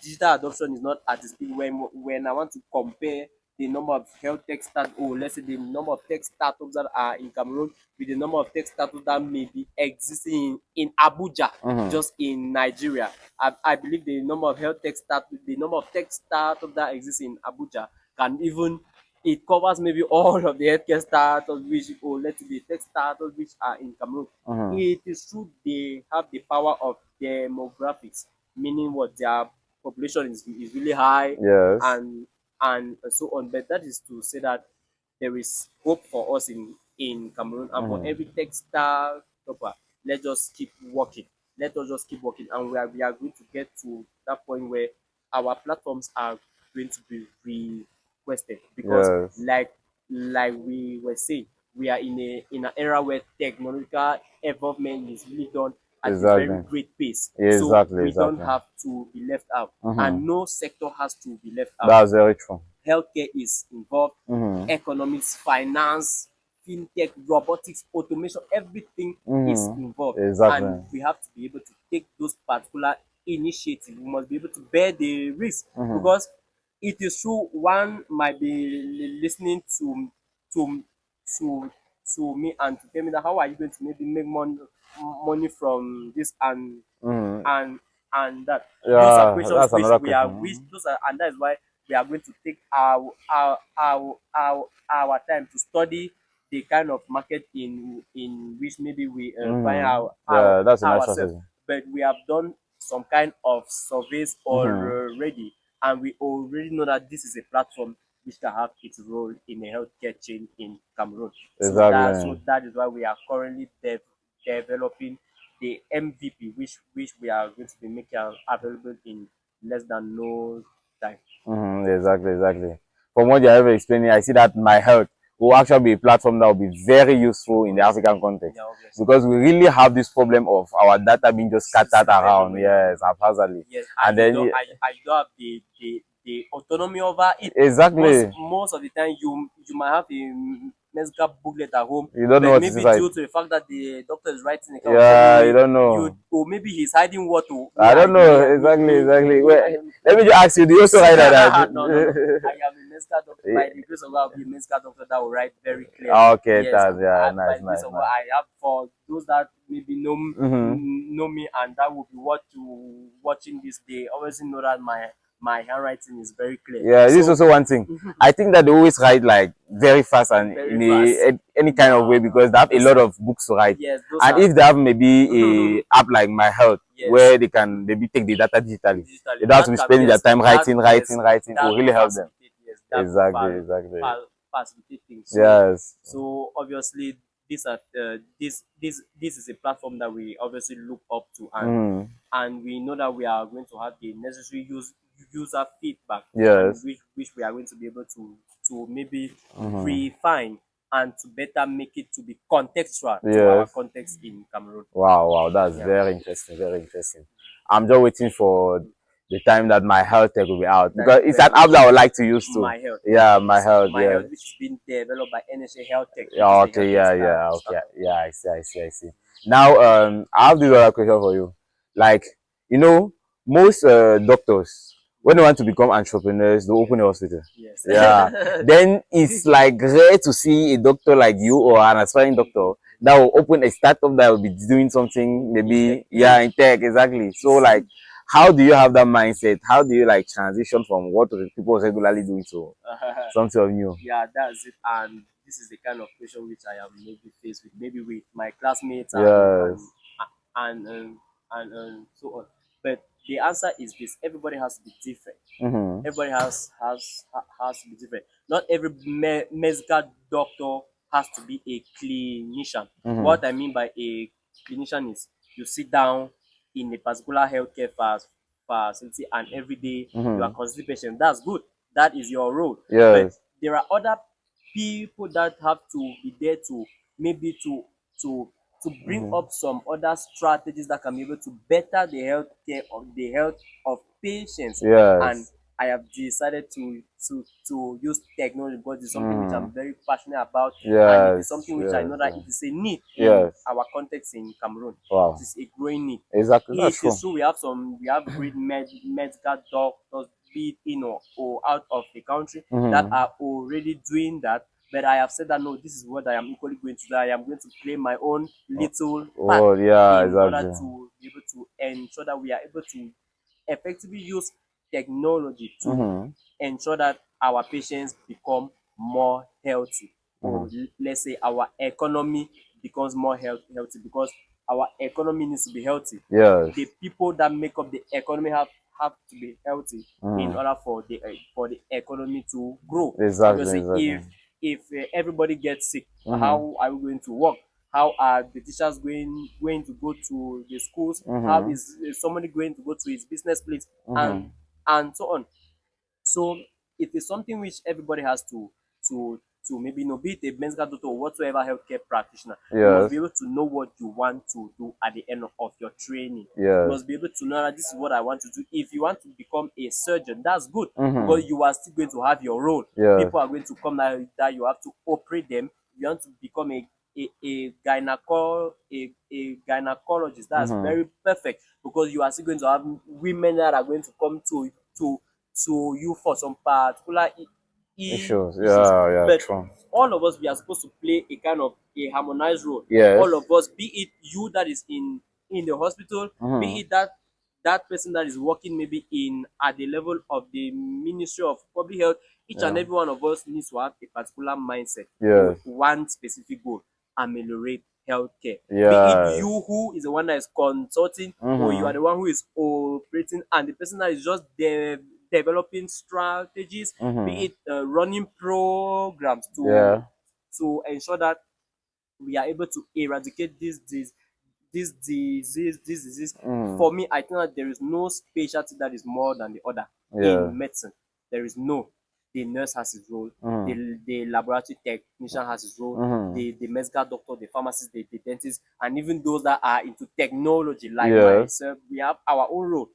[SPEAKER 1] Digital adoption is not at its peak. When I want to compare the number of health tech start or let's say the number of tech startups that are in Cameroon with the number of tech startups that may be existing in Abuja, just in Nigeria. I believe the number of health tech startups, the number of tech startups that exist in Abuja can even it covers maybe all of the healthcare startups which or let's say the tech startups which are in Cameroon. It is true they have the power of demographics, meaning what their population is really high
[SPEAKER 2] Yes.
[SPEAKER 1] and so on. But that is to say that there is hope for us in Cameroon and for every tech startup. Let's just keep working. Let us just keep working, and we are going to get to that point where our platforms are going to be requested because
[SPEAKER 2] Yes.
[SPEAKER 1] like we were saying, we are in an era where technological involvement is really done at a very
[SPEAKER 2] Exactly.
[SPEAKER 1] great pace. So
[SPEAKER 2] Exactly,
[SPEAKER 1] we don't
[SPEAKER 2] exactly.
[SPEAKER 1] have to be left out, and no sector has to be left out.
[SPEAKER 2] That's very true.
[SPEAKER 1] Healthcare is involved, economics, finance, fintech, robotics, automation, everything is involved. And
[SPEAKER 2] Exactly.
[SPEAKER 1] we have to be able to take those particular initiatives. We must be able to bear the risk because it is true one might be listening to to to me and to tell me that how are you going to maybe make money from this and and that those are
[SPEAKER 2] Yeah,
[SPEAKER 1] questions
[SPEAKER 2] that's
[SPEAKER 1] which
[SPEAKER 2] another
[SPEAKER 1] we are which
[SPEAKER 2] question.
[SPEAKER 1] those are and that is why we are going to take our time to study the kind of market in which maybe we find
[SPEAKER 2] Yeah, that's a nice
[SPEAKER 1] ourselves.
[SPEAKER 2] strategy.
[SPEAKER 1] But we have done some kind of surveys already, and we already know that this is a platform which can have its role in a healthcare chain in Cameroon. So
[SPEAKER 2] Exactly.
[SPEAKER 1] that is why we are currently developing the MVP, which we are going to be making available in less than no time.
[SPEAKER 2] Exactly, exactly. From what you're ever explaining, I see that my health will actually be a platform that will be very useful in the
[SPEAKER 1] Obviously,
[SPEAKER 2] African context
[SPEAKER 1] yeah, obviously.
[SPEAKER 2] because we really have this problem of our data being just scattered around,
[SPEAKER 1] Everywhere.
[SPEAKER 2] yes, haphazardly,
[SPEAKER 1] Yes,
[SPEAKER 2] and
[SPEAKER 1] and you
[SPEAKER 2] then
[SPEAKER 1] don't and you don't have the autonomy over it.
[SPEAKER 2] exactly,
[SPEAKER 1] Most of the time you might have a medical booklet at home,
[SPEAKER 2] you don't know
[SPEAKER 1] but
[SPEAKER 2] what is
[SPEAKER 1] maybe
[SPEAKER 2] inside.
[SPEAKER 1] due to the fact that the doctor is writing a kind of certain
[SPEAKER 2] Yeah, you
[SPEAKER 1] way,
[SPEAKER 2] don't
[SPEAKER 1] you
[SPEAKER 2] know.
[SPEAKER 1] or maybe he's hiding what to
[SPEAKER 2] I don't know exactly, exactly. Well,
[SPEAKER 1] I don't
[SPEAKER 2] let me just ask you: do you also write like
[SPEAKER 1] no. I
[SPEAKER 2] that?
[SPEAKER 1] am a medical doctor. By the grace of God, I'll be a medical doctor that will write very clearly.
[SPEAKER 2] Okay,
[SPEAKER 1] Yes,
[SPEAKER 2] that's yeah,
[SPEAKER 1] by
[SPEAKER 2] nice,
[SPEAKER 1] the grace
[SPEAKER 2] nice,
[SPEAKER 1] of God,
[SPEAKER 2] nice.
[SPEAKER 1] I have for those that maybe
[SPEAKER 2] Mm-hmm.
[SPEAKER 1] know me and that will be watching this. They obviously know that my handwriting is very clear.
[SPEAKER 2] Yeah, this is
[SPEAKER 1] So
[SPEAKER 2] also one thing. I think that they always write like very fast and
[SPEAKER 1] very
[SPEAKER 2] in
[SPEAKER 1] fast.
[SPEAKER 2] any kind of way
[SPEAKER 1] No,
[SPEAKER 2] because they have a
[SPEAKER 1] those
[SPEAKER 2] lot
[SPEAKER 1] are
[SPEAKER 2] of books to write.
[SPEAKER 1] yes, those
[SPEAKER 2] And
[SPEAKER 1] are
[SPEAKER 2] if they have maybe a app like My Health
[SPEAKER 1] yes.
[SPEAKER 2] where they can maybe take the data digitally, they
[SPEAKER 1] Digitally.
[SPEAKER 2] don't have to
[SPEAKER 1] That
[SPEAKER 2] be
[SPEAKER 1] can
[SPEAKER 2] spending their
[SPEAKER 1] yes,
[SPEAKER 2] time
[SPEAKER 1] that
[SPEAKER 2] writing,
[SPEAKER 1] yes,
[SPEAKER 2] writing, writing. It
[SPEAKER 1] that
[SPEAKER 2] will
[SPEAKER 1] will
[SPEAKER 2] really help them.
[SPEAKER 1] facilitate yes, that will
[SPEAKER 2] Exactly, exactly.
[SPEAKER 1] facilitate things.
[SPEAKER 2] Yes.
[SPEAKER 1] So obviously these are this is a platform that we obviously look up to and we know that we are going to have the necessary user feedback and
[SPEAKER 2] Yes.
[SPEAKER 1] which we are going to be able to maybe refine and to better make it to be contextual to our
[SPEAKER 2] Yes.
[SPEAKER 1] context in Cameroon.
[SPEAKER 2] Wow, wow, that's
[SPEAKER 1] Yeah.
[SPEAKER 2] very interesting, very interesting. I'm just waiting for the time that my health tech will be out
[SPEAKER 1] Thank
[SPEAKER 2] because
[SPEAKER 1] you
[SPEAKER 2] it's
[SPEAKER 1] very
[SPEAKER 2] an app
[SPEAKER 1] much.
[SPEAKER 2] that I would like to use too.
[SPEAKER 1] My health.
[SPEAKER 2] Yeah, my
[SPEAKER 1] Yes,
[SPEAKER 2] health,
[SPEAKER 1] my
[SPEAKER 2] yeah.
[SPEAKER 1] health, which is being developed by NHA-HealthTech, which is
[SPEAKER 2] Yeah,
[SPEAKER 1] a
[SPEAKER 2] okay,
[SPEAKER 1] healthcare
[SPEAKER 2] yeah, yeah, okay,
[SPEAKER 1] startup.
[SPEAKER 2] yeah, I see. Now, I have this other question for you. Like, you know, most doctors, when they want to become entrepreneurs, they open a hospital.
[SPEAKER 1] Yes.
[SPEAKER 2] Yeah. Then it's like rare to see a doctor like you or an aspiring doctor that will open a startup that will be doing something
[SPEAKER 1] In tech.
[SPEAKER 2] maybe, yeah, in tech, exactly. So, like, how do you have that mindset? How do you like transition from what people regularly doing to something new?
[SPEAKER 1] Yeah, that's it. And this is the kind of question which I am maybe faced with, maybe with my classmates
[SPEAKER 2] Yes.
[SPEAKER 1] and so on. But the answer is this: everybody has to be different.
[SPEAKER 2] Mm-hmm.
[SPEAKER 1] Everybody has to be different. Not every medical doctor has to be a clinician.
[SPEAKER 2] Mm-hmm.
[SPEAKER 1] What I mean by a clinician is you sit down in a particular healthcare facility and every day you are consulting patients. That's good. That is your role. But
[SPEAKER 2] Yes.
[SPEAKER 1] there are other people that have to be there to maybe to to bring up some other strategies that can be able to better the healthcare of the health of patients. And
[SPEAKER 2] Yes.
[SPEAKER 1] I have decided to use technology because it's something which I'm very passionate about, and it is
[SPEAKER 2] Yes.
[SPEAKER 1] something which I
[SPEAKER 2] Yes.
[SPEAKER 1] know that it is a need in
[SPEAKER 2] Yes.
[SPEAKER 1] our context in Cameroon.
[SPEAKER 2] Wow.
[SPEAKER 1] It is a growing need.
[SPEAKER 2] Exactly.
[SPEAKER 1] It
[SPEAKER 2] That's
[SPEAKER 1] is
[SPEAKER 2] true.
[SPEAKER 1] true we have great medical doctors, be it in or out of the country, that are already doing that. But I have said that no, this is what I am equally going to do. I am going to play my own little part
[SPEAKER 2] Oh, yeah,
[SPEAKER 1] in order
[SPEAKER 2] exactly.
[SPEAKER 1] to be able to ensure that we are able to effectively use technology to ensure that our patients become more healthy, or let's say our economy becomes more healthy, because our economy needs to be healthy.
[SPEAKER 2] Yes.
[SPEAKER 1] The people that make up the economy have to be healthy in order for the economy to grow.
[SPEAKER 2] Exactly.
[SPEAKER 1] Obviously,
[SPEAKER 2] Exactly.
[SPEAKER 1] if everybody gets sick, how are we going to work? How are the teachers going to go to the schools? How is somebody going to go to his business place, and so on? So it is something which everybody has to maybe know, be it a medical doctor or whatsoever healthcare practitioner. You must
[SPEAKER 2] Yes.
[SPEAKER 1] be able to know what you want to do at the end of your training. You
[SPEAKER 2] Yes.
[SPEAKER 1] must be able to know that this is what I want to do. If you want to become a surgeon, that's good, because you are still going to have your role.
[SPEAKER 2] Yes.
[SPEAKER 1] People are going to come that you have to operate them. You want to become a gynecologist. That's very perfect, because you are still going to have women that are going to come to you for some particular
[SPEAKER 2] Issues.
[SPEAKER 1] issues.
[SPEAKER 2] Yeah. Yeah.
[SPEAKER 1] But
[SPEAKER 2] True.
[SPEAKER 1] all of us, we are supposed to play a kind of a harmonized role.
[SPEAKER 2] Yes.
[SPEAKER 1] All of us, be it you that is in the hospital, be it that person that is working maybe in at the level of the Ministry of Public Health. Each and
[SPEAKER 2] Yeah.
[SPEAKER 1] every one of us needs to have a particular mindset,
[SPEAKER 2] Yes.
[SPEAKER 1] one specific goal: ameliorate healthcare. Be it
[SPEAKER 2] Yes.
[SPEAKER 1] you who is the one that is consulting, or you are the one who is operating, and the person that is just developing strategies, be it running programs
[SPEAKER 2] Yeah.
[SPEAKER 1] to ensure that we are able to eradicate this disease. For me, I think that there is no specialty that is more than the other
[SPEAKER 2] Yeah.
[SPEAKER 1] in medicine. There is no. The nurse has his role, the laboratory technician has his role, the medical doctor, the pharmacist, the dentist, and even those that are into technology like
[SPEAKER 2] Yes.
[SPEAKER 1] myself, we have our own role,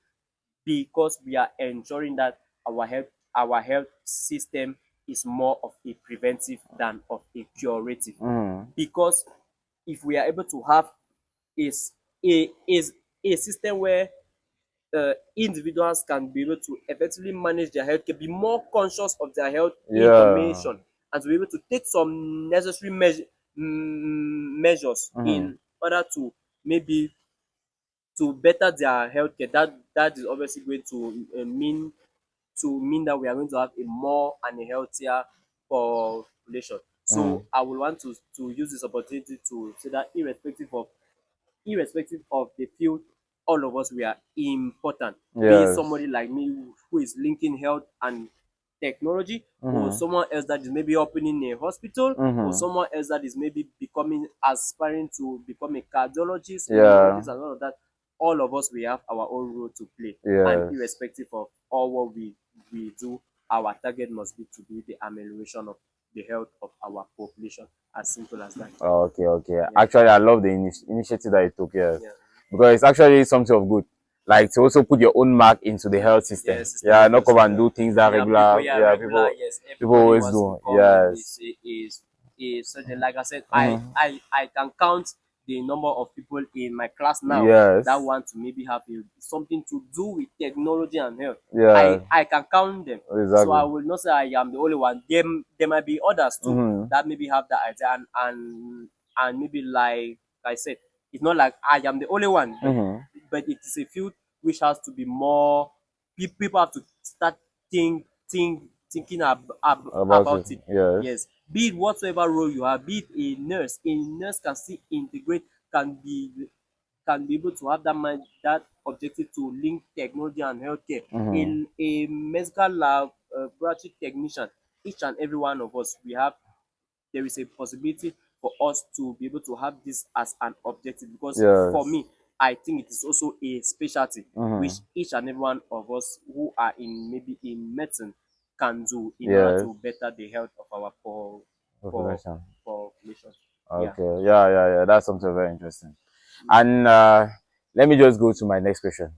[SPEAKER 1] because we are ensuring that our health system is more of a preventive than of a curative. Because if we are able to have is is a system where individuals can be able to effectively manage their health, can be more conscious of their health
[SPEAKER 2] Yeah.
[SPEAKER 1] information, and to be able to take some necessary measures in order to maybe to better their healthcare. That is obviously going to mean that we are going to have a more and a healthier population. So I would want to use this opportunity to say that irrespective of the field, all of us, we are important. Be it
[SPEAKER 2] Yes.
[SPEAKER 1] somebody like me who is linking health and technology, or someone else that is maybe opening a hospital, or someone else that is maybe becoming aspiring to become a cardiologist,
[SPEAKER 2] Yeah.
[SPEAKER 1] neurologist, and all of that. All of us, we have our own role to play, and
[SPEAKER 2] Yes.
[SPEAKER 1] irrespective of all what we do, our target must be to be the amelioration of the health of our population. As simple as that.
[SPEAKER 2] Oh, okay, okay.
[SPEAKER 1] Yeah,
[SPEAKER 2] Actually, I love the initiative that you took, yes.
[SPEAKER 1] yeah.
[SPEAKER 2] Because it's actually something of good. Like to also put your own mark into the health system.
[SPEAKER 1] Yeah, system,
[SPEAKER 2] Yeah, not come
[SPEAKER 1] obviously.
[SPEAKER 2] and do things that
[SPEAKER 1] Yeah, people,
[SPEAKER 2] regular,
[SPEAKER 1] yeah,
[SPEAKER 2] yeah,
[SPEAKER 1] regular,
[SPEAKER 2] people
[SPEAKER 1] yes.
[SPEAKER 2] people
[SPEAKER 1] Everybody
[SPEAKER 2] always
[SPEAKER 1] wants to
[SPEAKER 2] do.
[SPEAKER 1] become maybe
[SPEAKER 2] Yes.
[SPEAKER 1] a surgeon. Like I said, I can count the number of people in my class now that
[SPEAKER 2] Yes.
[SPEAKER 1] want to maybe have something to do with technology and health.
[SPEAKER 2] Yeah.
[SPEAKER 1] I can count them. So I
[SPEAKER 2] Exactly.
[SPEAKER 1] will not say I am the only one. There might be others too that maybe have that idea, and maybe like I said, it's not like I am the only one, but it is a field which has to be more. People have to start thinking
[SPEAKER 2] About it.
[SPEAKER 1] about it.
[SPEAKER 2] Yes.
[SPEAKER 1] Yes, be it whatsoever role you have, be it a nurse can still integrate, can be able to have that mind, that objective to link technology and healthcare. In a medical laboratory technician, each and every one of us, we have there is a possibility for us to be able to have this as an objective, because for
[SPEAKER 2] Yes.
[SPEAKER 1] me, I think it is also a specialty which
[SPEAKER 2] Mm-hmm.
[SPEAKER 1] each and every one of us who are in maybe in medicine can do in order
[SPEAKER 2] Yes.
[SPEAKER 1] to better the health of our po
[SPEAKER 2] Population.
[SPEAKER 1] population. Yeah.
[SPEAKER 2] Okay. Yeah, yeah, yeah. That's something very interesting.
[SPEAKER 1] Mm.
[SPEAKER 2] And let me just go to my next question.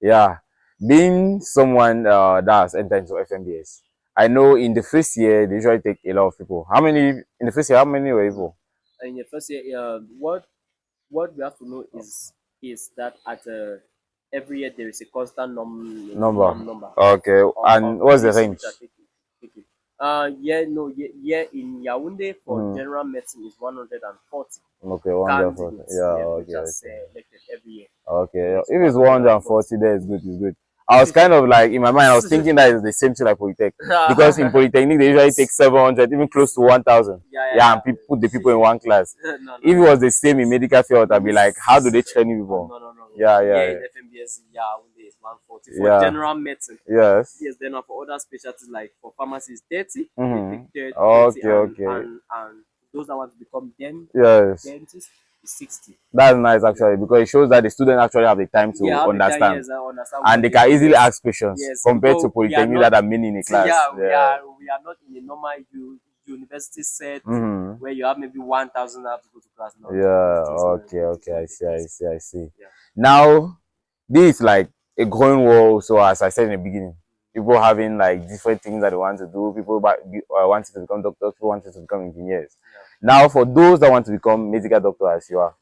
[SPEAKER 2] Yeah. Being someone that has entered into FMBS, I know in the first year they usually take a lot of people. How many in the first year? How many were people?
[SPEAKER 1] In the first year, what we have to know is that at every year there is a constant
[SPEAKER 2] Number.
[SPEAKER 1] number
[SPEAKER 2] Okay.
[SPEAKER 1] of
[SPEAKER 2] And what's the
[SPEAKER 1] people which are
[SPEAKER 2] range?
[SPEAKER 1] taking. Yeah, no, yeah, in Yaoundé for
[SPEAKER 2] Mm-hmm.
[SPEAKER 1] general medicine is 140
[SPEAKER 2] Okay, 140.
[SPEAKER 1] candidates,
[SPEAKER 2] Yeah,
[SPEAKER 1] yeah, which
[SPEAKER 2] okay,
[SPEAKER 1] are
[SPEAKER 2] okay.
[SPEAKER 1] elected every year.
[SPEAKER 2] Okay.
[SPEAKER 1] Yes,
[SPEAKER 2] If it's
[SPEAKER 1] 140.
[SPEAKER 2] 140 there, it's good, it's good. I was kind of like in my mind, I was thinking that it's the same thing like Polytech. Because in Polytechnic they usually take 700, even close to 1000.
[SPEAKER 1] Yeah, yeah,
[SPEAKER 2] Yeah,
[SPEAKER 1] yeah.
[SPEAKER 2] and put the people in one class.
[SPEAKER 1] No, no,
[SPEAKER 2] If it
[SPEAKER 1] no.
[SPEAKER 2] was the same in medical field, I'd be like, how do they train you
[SPEAKER 1] Oh,
[SPEAKER 2] people?
[SPEAKER 1] no, no, no, no.
[SPEAKER 2] Yeah,
[SPEAKER 1] Yeah,
[SPEAKER 2] yeah,
[SPEAKER 1] in FMBS, yeah, only is 140
[SPEAKER 2] yeah.
[SPEAKER 1] for
[SPEAKER 2] Yeah.
[SPEAKER 1] general medicine.
[SPEAKER 2] Yes.
[SPEAKER 1] Yes, then for other specialties like for pharmacy is 30, they take
[SPEAKER 2] Mm-hmm.
[SPEAKER 1] 30
[SPEAKER 2] Okay, okay.
[SPEAKER 1] and those that want to become
[SPEAKER 2] Yes.
[SPEAKER 1] dentists is 60.
[SPEAKER 2] That's nice
[SPEAKER 1] Yeah.
[SPEAKER 2] actually because it shows that the student actually have the time
[SPEAKER 1] Yeah,
[SPEAKER 2] to
[SPEAKER 1] how the 10
[SPEAKER 2] understand
[SPEAKER 1] years I understand
[SPEAKER 2] and
[SPEAKER 1] what
[SPEAKER 2] they
[SPEAKER 1] they
[SPEAKER 2] can
[SPEAKER 1] do.
[SPEAKER 2] easily
[SPEAKER 1] Yes.
[SPEAKER 2] ask questions
[SPEAKER 1] Yes,
[SPEAKER 2] compared to
[SPEAKER 1] because we are
[SPEAKER 2] Polytechnic
[SPEAKER 1] not
[SPEAKER 2] that are many in a class.
[SPEAKER 1] yeah,
[SPEAKER 2] Yeah.
[SPEAKER 1] we are not in a normal university set
[SPEAKER 2] Mm-hmm.
[SPEAKER 1] where you have maybe 1,000 have to go to class. No, no, no.
[SPEAKER 2] Yeah.
[SPEAKER 1] It is not
[SPEAKER 2] Okay.
[SPEAKER 1] it is
[SPEAKER 2] Okay.
[SPEAKER 1] not
[SPEAKER 2] I
[SPEAKER 1] the
[SPEAKER 2] see. I
[SPEAKER 1] case.
[SPEAKER 2] see. I see.
[SPEAKER 1] Yeah.
[SPEAKER 2] Now, this is like a growing world. So as I said in the beginning, people having like different things that they want to do. People wanting to become doctors. People wanting to become engineers.
[SPEAKER 1] Yeah.
[SPEAKER 2] Now, for those that want to become medical doctor as you are,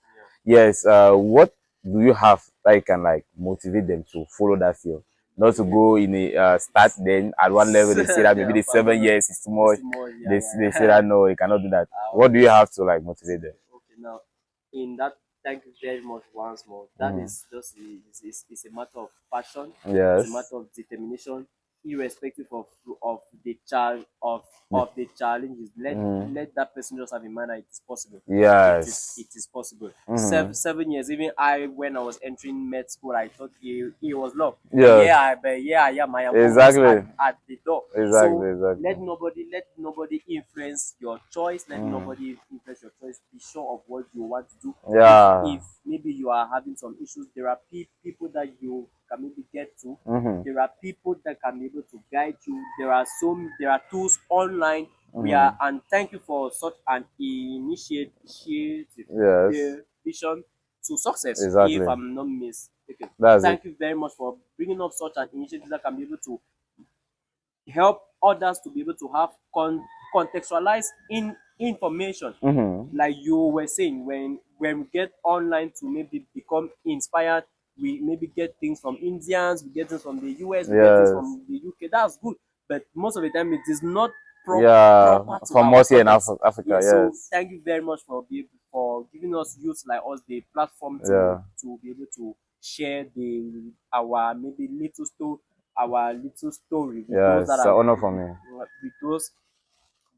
[SPEAKER 1] Yeah.
[SPEAKER 2] yes. What do you have that you can like motivate them to follow that field? Not to go in a start then at one level they say that maybe
[SPEAKER 1] Yeah,
[SPEAKER 2] the 7 years is too much.
[SPEAKER 1] yeah,
[SPEAKER 2] They say
[SPEAKER 1] yeah.
[SPEAKER 2] that no, you cannot do that.
[SPEAKER 1] I
[SPEAKER 2] What do you
[SPEAKER 1] always
[SPEAKER 2] have to like motivate them?
[SPEAKER 1] okay now. In that, thank you very much once more. That
[SPEAKER 2] Mm-hmm.
[SPEAKER 1] is just is a matter of passion. It's a
[SPEAKER 2] Yes.
[SPEAKER 1] matter of determination, irrespective of the of the challenges.
[SPEAKER 2] Mm-hmm.
[SPEAKER 1] Let that person just have in mind that it is possible.
[SPEAKER 2] Yes.
[SPEAKER 1] It is possible.
[SPEAKER 2] Mm-hmm.
[SPEAKER 1] 7 years. Even I, when I was entering med school, I thought it was long.
[SPEAKER 2] Yes.
[SPEAKER 1] But yeah, I am. I am almost
[SPEAKER 2] Exactly.
[SPEAKER 1] at the door. So
[SPEAKER 2] Exactly. Exactly.
[SPEAKER 1] let nobody influence your choice. Let
[SPEAKER 2] Mm.
[SPEAKER 1] nobody influence your choice. Be sure of what you want to do.
[SPEAKER 2] Yeah.
[SPEAKER 1] If maybe you are having some issues, there are people that you can maybe get to.
[SPEAKER 2] Mm-hmm.
[SPEAKER 1] There are people that can be able to guide you. There are tools online. We
[SPEAKER 2] Mm-hmm.
[SPEAKER 1] are and thank you for such an initiative,
[SPEAKER 2] Yes.
[SPEAKER 1] the vision to success. If
[SPEAKER 2] Exactly.
[SPEAKER 1] I'm not mistaken,
[SPEAKER 2] That's it.
[SPEAKER 1] thank you very much for bringing up such an initiative that can be able to help others to be able to have contextualized information,
[SPEAKER 2] Mm-hmm.
[SPEAKER 1] like you were saying. When we get online to maybe become inspired, we maybe get things from Indians, we get things from the US, we get things
[SPEAKER 2] Yes.
[SPEAKER 1] from the UK. That's good, but most of the time it is not
[SPEAKER 2] Yeah.
[SPEAKER 1] proper to
[SPEAKER 2] From
[SPEAKER 1] our
[SPEAKER 2] us here in
[SPEAKER 1] context.
[SPEAKER 2] Africa.
[SPEAKER 1] Yeah, so
[SPEAKER 2] Yes.
[SPEAKER 1] thank you very much for giving us youth like us the platform
[SPEAKER 2] Yeah.
[SPEAKER 1] to be able to share the our maybe little story, our little story with
[SPEAKER 2] Yeah.
[SPEAKER 1] those that
[SPEAKER 2] It's an
[SPEAKER 1] are
[SPEAKER 2] honor for me.
[SPEAKER 1] with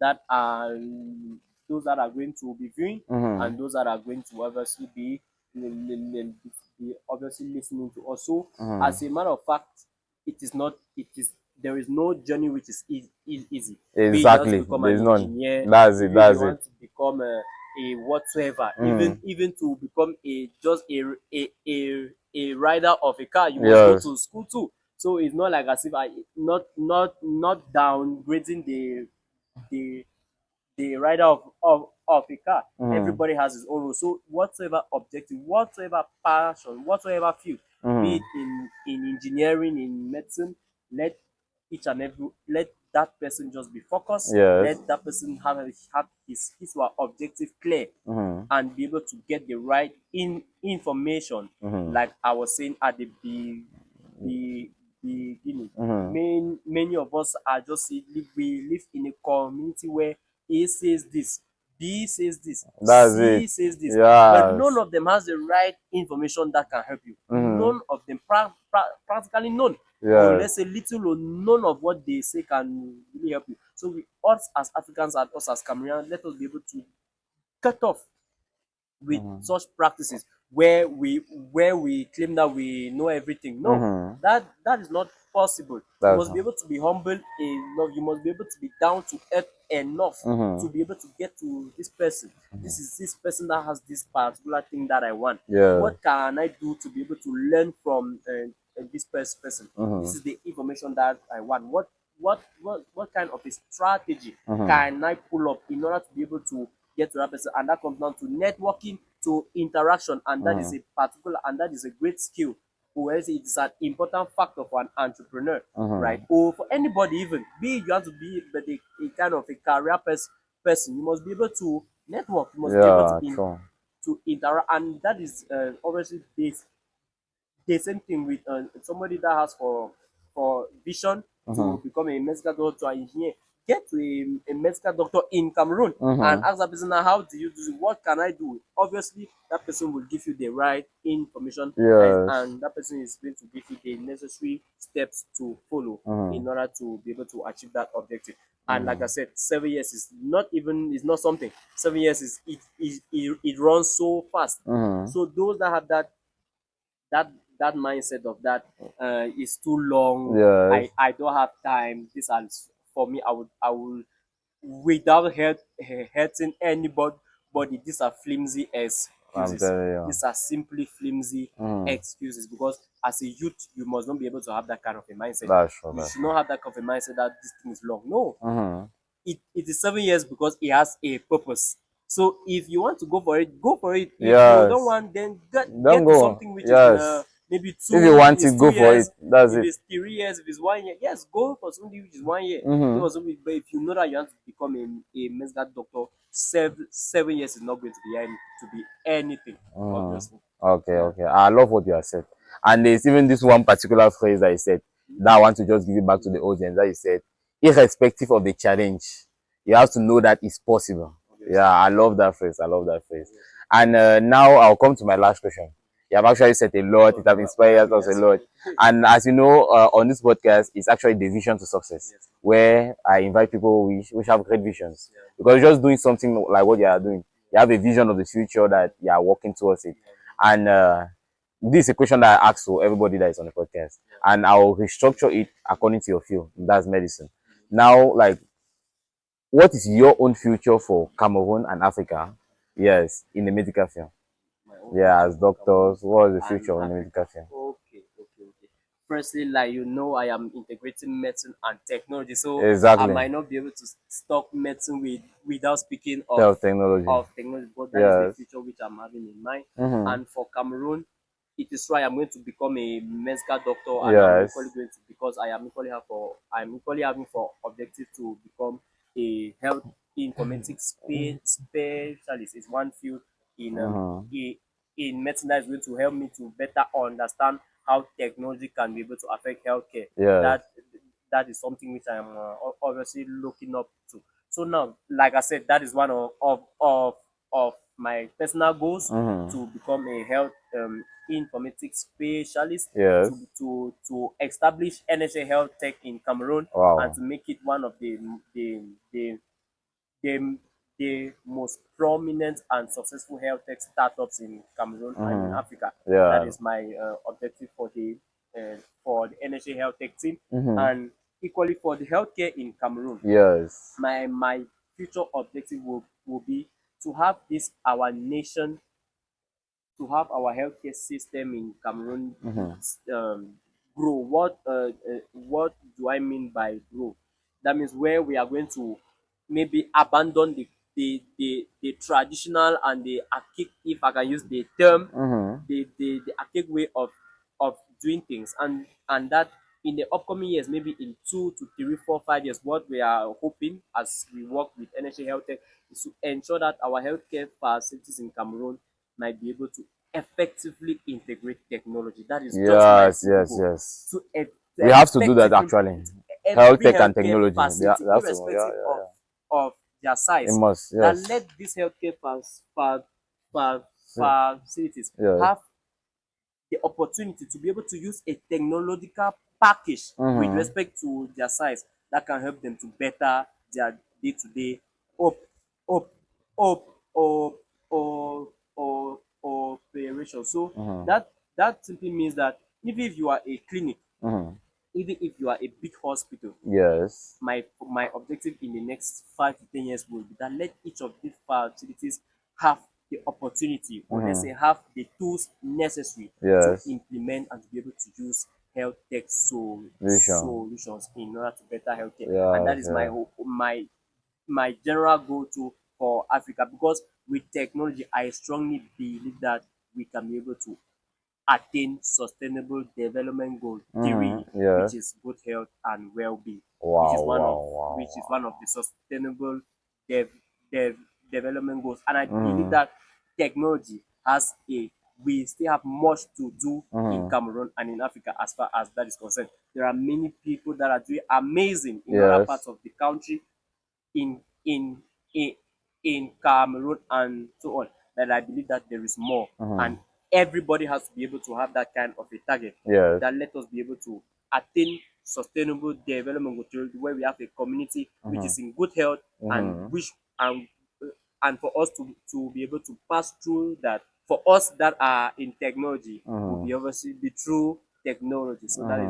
[SPEAKER 1] that are those that are going to be viewing,
[SPEAKER 2] Mm-hmm.
[SPEAKER 1] and those that are going to obviously be obviously listening to us. So
[SPEAKER 2] Mm-hmm.
[SPEAKER 1] as a matter of fact, it is there is no journey which is easy. Be it you want to
[SPEAKER 2] Exactly.
[SPEAKER 1] become an
[SPEAKER 2] There's none.
[SPEAKER 1] engineer,
[SPEAKER 2] That's it.
[SPEAKER 1] maybe you
[SPEAKER 2] That's it.
[SPEAKER 1] want to become a whatsoever,
[SPEAKER 2] Mm-hmm.
[SPEAKER 1] even to become a rider of a car, you must go
[SPEAKER 2] Yes.
[SPEAKER 1] to school too. So it's not like as if I not downgrading the the rider of a car.
[SPEAKER 2] Mm-hmm.
[SPEAKER 1] Everybody has his own role. So whatsoever objective, whatsoever passion, whatsoever field, be
[SPEAKER 2] Mm-hmm.
[SPEAKER 1] it in engineering, in medicine, let let that person just be focused.
[SPEAKER 2] Yes.
[SPEAKER 1] Let that person have his or her objective clear
[SPEAKER 2] Mm-hmm.
[SPEAKER 1] and be able to get the right information.
[SPEAKER 2] Mm-hmm.
[SPEAKER 1] Like I was saying at the beginning,
[SPEAKER 2] Mm-hmm.
[SPEAKER 1] many of us are just we live in a community where A says this, B says this,
[SPEAKER 2] That's
[SPEAKER 1] C
[SPEAKER 2] it.
[SPEAKER 1] says this, but none
[SPEAKER 2] Yes.
[SPEAKER 1] of them has the right information that can help you.
[SPEAKER 2] Mm-hmm.
[SPEAKER 1] None of them, practically none, or let's
[SPEAKER 2] Yes.
[SPEAKER 1] say little or none of what they say can really help you. So we, us as Africans and us as Cameroonians, let us be able to cut off with
[SPEAKER 2] Mm-hmm.
[SPEAKER 1] such practices. where we claim that we know everything. No, that is not possible. You
[SPEAKER 2] That's
[SPEAKER 1] must be able to be humble enough. You must be able to be down to earth enough to be able to get to this person. This is this person that has this particular thing that I want.
[SPEAKER 2] yeah.
[SPEAKER 1] What can I do to be able to learn from this person? This is the information that I want. What kind of a strategy can I pull up in order to be able to get to that person? And that comes down to networking, to interaction, and that is a particular and that is a great skill. Or else it is an important factor for an entrepreneur, right? Or for anybody, even be it you have to be but a kind of a career person. You must be able to network. You must be able
[SPEAKER 2] Yeah, true.
[SPEAKER 1] to interact, and that is obviously this the same thing with somebody that has for vision to become a medical doctor or engineer. Get to a medical doctor in Cameroon and ask that person, "Now, how do you do it? What can I do?" Obviously, that person will give you the right information,
[SPEAKER 2] Yes.
[SPEAKER 1] and that person is going to give you the necessary steps to follow in order to be able to achieve that objective. And like I said, 7 years is not something. 7 years is it runs so fast. So those that have that that mindset of that is too long.
[SPEAKER 2] Yes.
[SPEAKER 1] I don't have time. This is for me. I will without hurting anybody. Body. These are flimsy
[SPEAKER 2] I'm
[SPEAKER 1] excuses.
[SPEAKER 2] telling you.
[SPEAKER 1] These are simply flimsy excuses because as a youth you must not be able to have that kind of a mindset.
[SPEAKER 2] That's true.
[SPEAKER 1] You
[SPEAKER 2] That's
[SPEAKER 1] should not have that kind of a mindset that this thing is long. No,
[SPEAKER 2] true.
[SPEAKER 1] it is 7 years because it has a purpose. So if you want to go for it, go for it. If you don't
[SPEAKER 2] Yes.
[SPEAKER 1] want, then get
[SPEAKER 2] Don't
[SPEAKER 1] to
[SPEAKER 2] go.
[SPEAKER 1] something which is
[SPEAKER 2] Yes.
[SPEAKER 1] maybe
[SPEAKER 2] If you
[SPEAKER 1] two. If
[SPEAKER 2] want
[SPEAKER 1] it's
[SPEAKER 2] it,
[SPEAKER 1] two
[SPEAKER 2] go for it.
[SPEAKER 1] years,
[SPEAKER 2] That's
[SPEAKER 1] if
[SPEAKER 2] it.
[SPEAKER 1] it's 3 years, if it's 1 year, yes, go for something which is 1 year. Go for something, but if you know that you want to become a medical doctor, 7 years is not going to be anything, obviously.
[SPEAKER 2] Okay,
[SPEAKER 1] Yeah.
[SPEAKER 2] okay. I love what you have said. And there's even this one particular phrase that you said that I want to just give it back to the audience that you said, irrespective of the challenge, you have to know that it's possible.
[SPEAKER 1] Obviously.
[SPEAKER 2] Yeah, I love that phrase. I love that phrase. And now I'll come to my last question. You have actually said a lot. It has inspired us a lot. And as you know, on this podcast, it's actually the vision to success,
[SPEAKER 1] Yes.
[SPEAKER 2] where I invite people which have great visions. Because just doing something like what you are doing, you have a vision of the future that you are working towards it. And this is a question that I ask to everybody that is on the podcast. And I'll restructure it according to your field. That's medicine. Now, like, what is your own future for Cameroon and Africa? Yes, in the medical field.
[SPEAKER 1] My own
[SPEAKER 2] Yeah,
[SPEAKER 1] future
[SPEAKER 2] as
[SPEAKER 1] for Cameroon
[SPEAKER 2] doctors, what is the
[SPEAKER 1] and
[SPEAKER 2] future in the medical
[SPEAKER 1] Africa.
[SPEAKER 2] field?
[SPEAKER 1] Okay. Firstly, like I am integrating medicine and technology, so I
[SPEAKER 2] Exactly.
[SPEAKER 1] might not be able to stop medicine without speaking
[SPEAKER 2] Health technology.
[SPEAKER 1] of technology, but that is the
[SPEAKER 2] Yes.
[SPEAKER 1] future which I'm having in mind.
[SPEAKER 2] Mm-hmm.
[SPEAKER 1] And for Cameroon, it is why I'm going to become a medical doctor, and I'm
[SPEAKER 2] Yes.
[SPEAKER 1] equally going to because I'm equally having for objective to become a health informatics specialist. It's one field in
[SPEAKER 2] Mm-hmm.
[SPEAKER 1] in medicine that is going to help me to better understand how technology can be able to affect healthcare.
[SPEAKER 2] Yes.
[SPEAKER 1] That is something which I am obviously looking up to. So now, like I said, that is one of my personal goals
[SPEAKER 2] Mm-hmm.
[SPEAKER 1] to become a health informatics specialist
[SPEAKER 2] Yes.
[SPEAKER 1] to establish NHA-HealthTech in Cameroon and
[SPEAKER 2] Wow.
[SPEAKER 1] to make it one of the the, the most prominent and successful health tech startups in Cameroon and in Africa. That
[SPEAKER 2] Yeah.
[SPEAKER 1] is my objective for the NHA Health Tech team,
[SPEAKER 2] Mm-hmm.
[SPEAKER 1] and equally for the healthcare in Cameroon.
[SPEAKER 2] Yes.
[SPEAKER 1] My future objective will be to have this our nation to have our healthcare system in Cameroon grow. What do I mean by grow? That means where we are going to maybe abandon the traditional and the archaic, if I can use the term,
[SPEAKER 2] Mm-hmm.
[SPEAKER 1] the archaic way of doing things, and that in the upcoming years, maybe in 2 to 3, 4, 5 years, what we are hoping as we work with NHA HealthTech is to ensure that our healthcare facilities in Cameroon might be able to effectively integrate technology. That is just my
[SPEAKER 2] Yes,
[SPEAKER 1] simple
[SPEAKER 2] yes,
[SPEAKER 1] goal.
[SPEAKER 2] yes.
[SPEAKER 1] To
[SPEAKER 2] We have to do that
[SPEAKER 1] effectively
[SPEAKER 2] actually. Health
[SPEAKER 1] every
[SPEAKER 2] tech and
[SPEAKER 1] healthcare
[SPEAKER 2] technology. Yeah,
[SPEAKER 1] facility,
[SPEAKER 2] that's the yeah,
[SPEAKER 1] irrespective
[SPEAKER 2] yeah, yeah.
[SPEAKER 1] of their
[SPEAKER 2] It
[SPEAKER 1] size,
[SPEAKER 2] must,
[SPEAKER 1] that
[SPEAKER 2] yes.
[SPEAKER 1] let these healthcare
[SPEAKER 2] Yeah.
[SPEAKER 1] facilities
[SPEAKER 2] Yes.
[SPEAKER 1] have the opportunity to be able to use a technological package with
[SPEAKER 2] Mm-hmm.
[SPEAKER 1] respect to their size that can help them to better their day-to-day up, up, up, up, up, up. operation. So that simply means that even if you are a clinic, even if you are a big hospital,
[SPEAKER 2] Yes.
[SPEAKER 1] my objective in the next 5 to 10 years will be that let each of these facilities have the opportunity, or let's say have the tools necessary to
[SPEAKER 2] Yes.
[SPEAKER 1] implement and to be able to use health tech
[SPEAKER 2] Vision.
[SPEAKER 1] solutions in order to better healthcare. And
[SPEAKER 2] Yeah.
[SPEAKER 1] that is
[SPEAKER 2] Yeah.
[SPEAKER 1] my general goal to for Africa, because with technology, I strongly believe that we can be able to attain sustainable development goal 3, which
[SPEAKER 2] Yes.
[SPEAKER 1] is good health and well-being, which
[SPEAKER 2] Wow.
[SPEAKER 1] is one of
[SPEAKER 2] Wow. Wow.
[SPEAKER 1] the sustainable dev, dev, development goals. And I believe
[SPEAKER 2] Wow.
[SPEAKER 1] that technology has a we still have much to do in
[SPEAKER 2] Mm-hmm.
[SPEAKER 1] Cameroon and in Africa as far as that is concerned. There are many people that are doing amazing in other
[SPEAKER 2] Yes.
[SPEAKER 1] parts of the country, in in in in Cameroon and so on, that I believe that there is more, and everybody has to be able to have that kind of a target
[SPEAKER 2] Yes.
[SPEAKER 1] that let us be able to attain sustainable development goals, where we have a community which is in good health, and which and and for us to be able to pass through that, for us that are in technology will be obviously be through technology. So that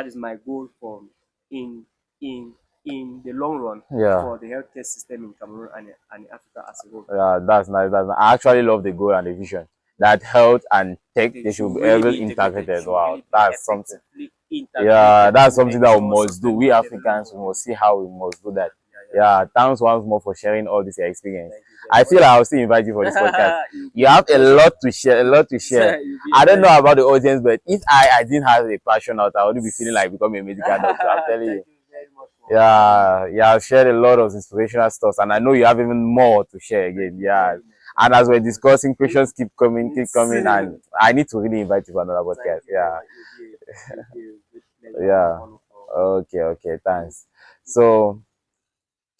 [SPEAKER 1] is my goal for in in in the long run
[SPEAKER 2] Yeah.
[SPEAKER 1] for the healthcare system in Cameroon and in Africa as a whole.
[SPEAKER 2] Yeah, that's nice. That's nice. I actually love the goal and the vision that health and tech
[SPEAKER 1] They
[SPEAKER 2] they should
[SPEAKER 1] should
[SPEAKER 2] be
[SPEAKER 1] really
[SPEAKER 2] able
[SPEAKER 1] be integrated. It
[SPEAKER 2] integrated.
[SPEAKER 1] should
[SPEAKER 2] Wow,
[SPEAKER 1] really be
[SPEAKER 2] that's something.
[SPEAKER 1] effectively
[SPEAKER 2] Yeah,
[SPEAKER 1] integrated
[SPEAKER 2] that's
[SPEAKER 1] to
[SPEAKER 2] something that we
[SPEAKER 1] ensure
[SPEAKER 2] must do. We
[SPEAKER 1] sustainable development
[SPEAKER 2] Africans,
[SPEAKER 1] for
[SPEAKER 2] we
[SPEAKER 1] the
[SPEAKER 2] must see how we must do that.
[SPEAKER 1] yeah.
[SPEAKER 2] Yeah, thanks once more for sharing all this experience.
[SPEAKER 1] Thank you very
[SPEAKER 2] I feel
[SPEAKER 1] much.
[SPEAKER 2] like I'll still invite you for this podcast.
[SPEAKER 1] You'll
[SPEAKER 2] You
[SPEAKER 1] be a
[SPEAKER 2] have a
[SPEAKER 1] pleasure.
[SPEAKER 2] lot to share, a lot to share.
[SPEAKER 1] You'll be a
[SPEAKER 2] I don't
[SPEAKER 1] pleasure.
[SPEAKER 2] know about the audience, but if I didn't have a passion out, I would be feeling like becoming a medical doctor. I'm telling you.
[SPEAKER 1] Thank you very much for having me.
[SPEAKER 2] Yeah, I've shared a lot of inspirational stuff, and I know you have even more to share
[SPEAKER 1] Thank
[SPEAKER 2] again.
[SPEAKER 1] you
[SPEAKER 2] Yeah,
[SPEAKER 1] very much. Thank
[SPEAKER 2] and
[SPEAKER 1] you
[SPEAKER 2] as we're
[SPEAKER 1] very much.
[SPEAKER 2] discussing, questions keep coming, and
[SPEAKER 1] It's
[SPEAKER 2] I need to really invite you for another podcast.
[SPEAKER 1] thank you very
[SPEAKER 2] Yeah,
[SPEAKER 1] much. You'll be a great pleasure and
[SPEAKER 2] yeah.
[SPEAKER 1] honor for me.
[SPEAKER 2] Okay, thanks. So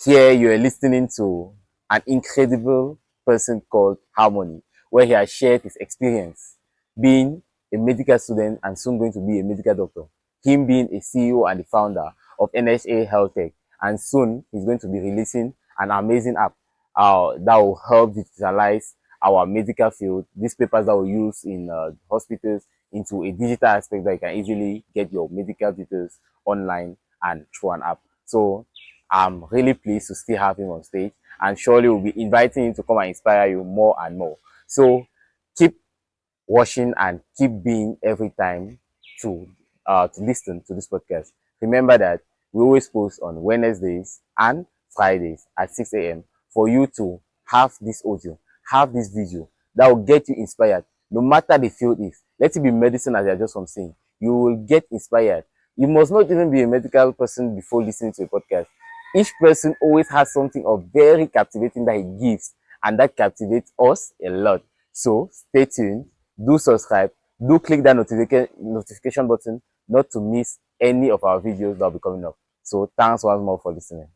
[SPEAKER 2] here you are listening to an incredible person called Harmony, where he has shared his experience being a medical student and soon going to be a medical doctor. Him being a CEO and the founder of NHA-HealthTech, and soon he's going to be releasing an amazing app that will help digitalize our medical field. These papers that we use in hospitals into a digital aspect that you can easily get your medical details online and through an app. So I'm really pleased to still have him on stage, and surely we'll be inviting him to come and inspire you more and more. So keep watching and keep being every time to listen to this podcast. Remember that we always post on Wednesdays and Fridays at 6 a.m. for you to have this audio, have this video that will get you inspired, no matter the field is. Let it be medicine, as I just from saying. You will get inspired. You must not even be a medical person before listening to a podcast. Each person always has something of very captivating that he gives, and that captivates us a lot. So stay tuned, do subscribe, do click that notification button not to miss any of our videos that will be coming up. So thanks once more for listening.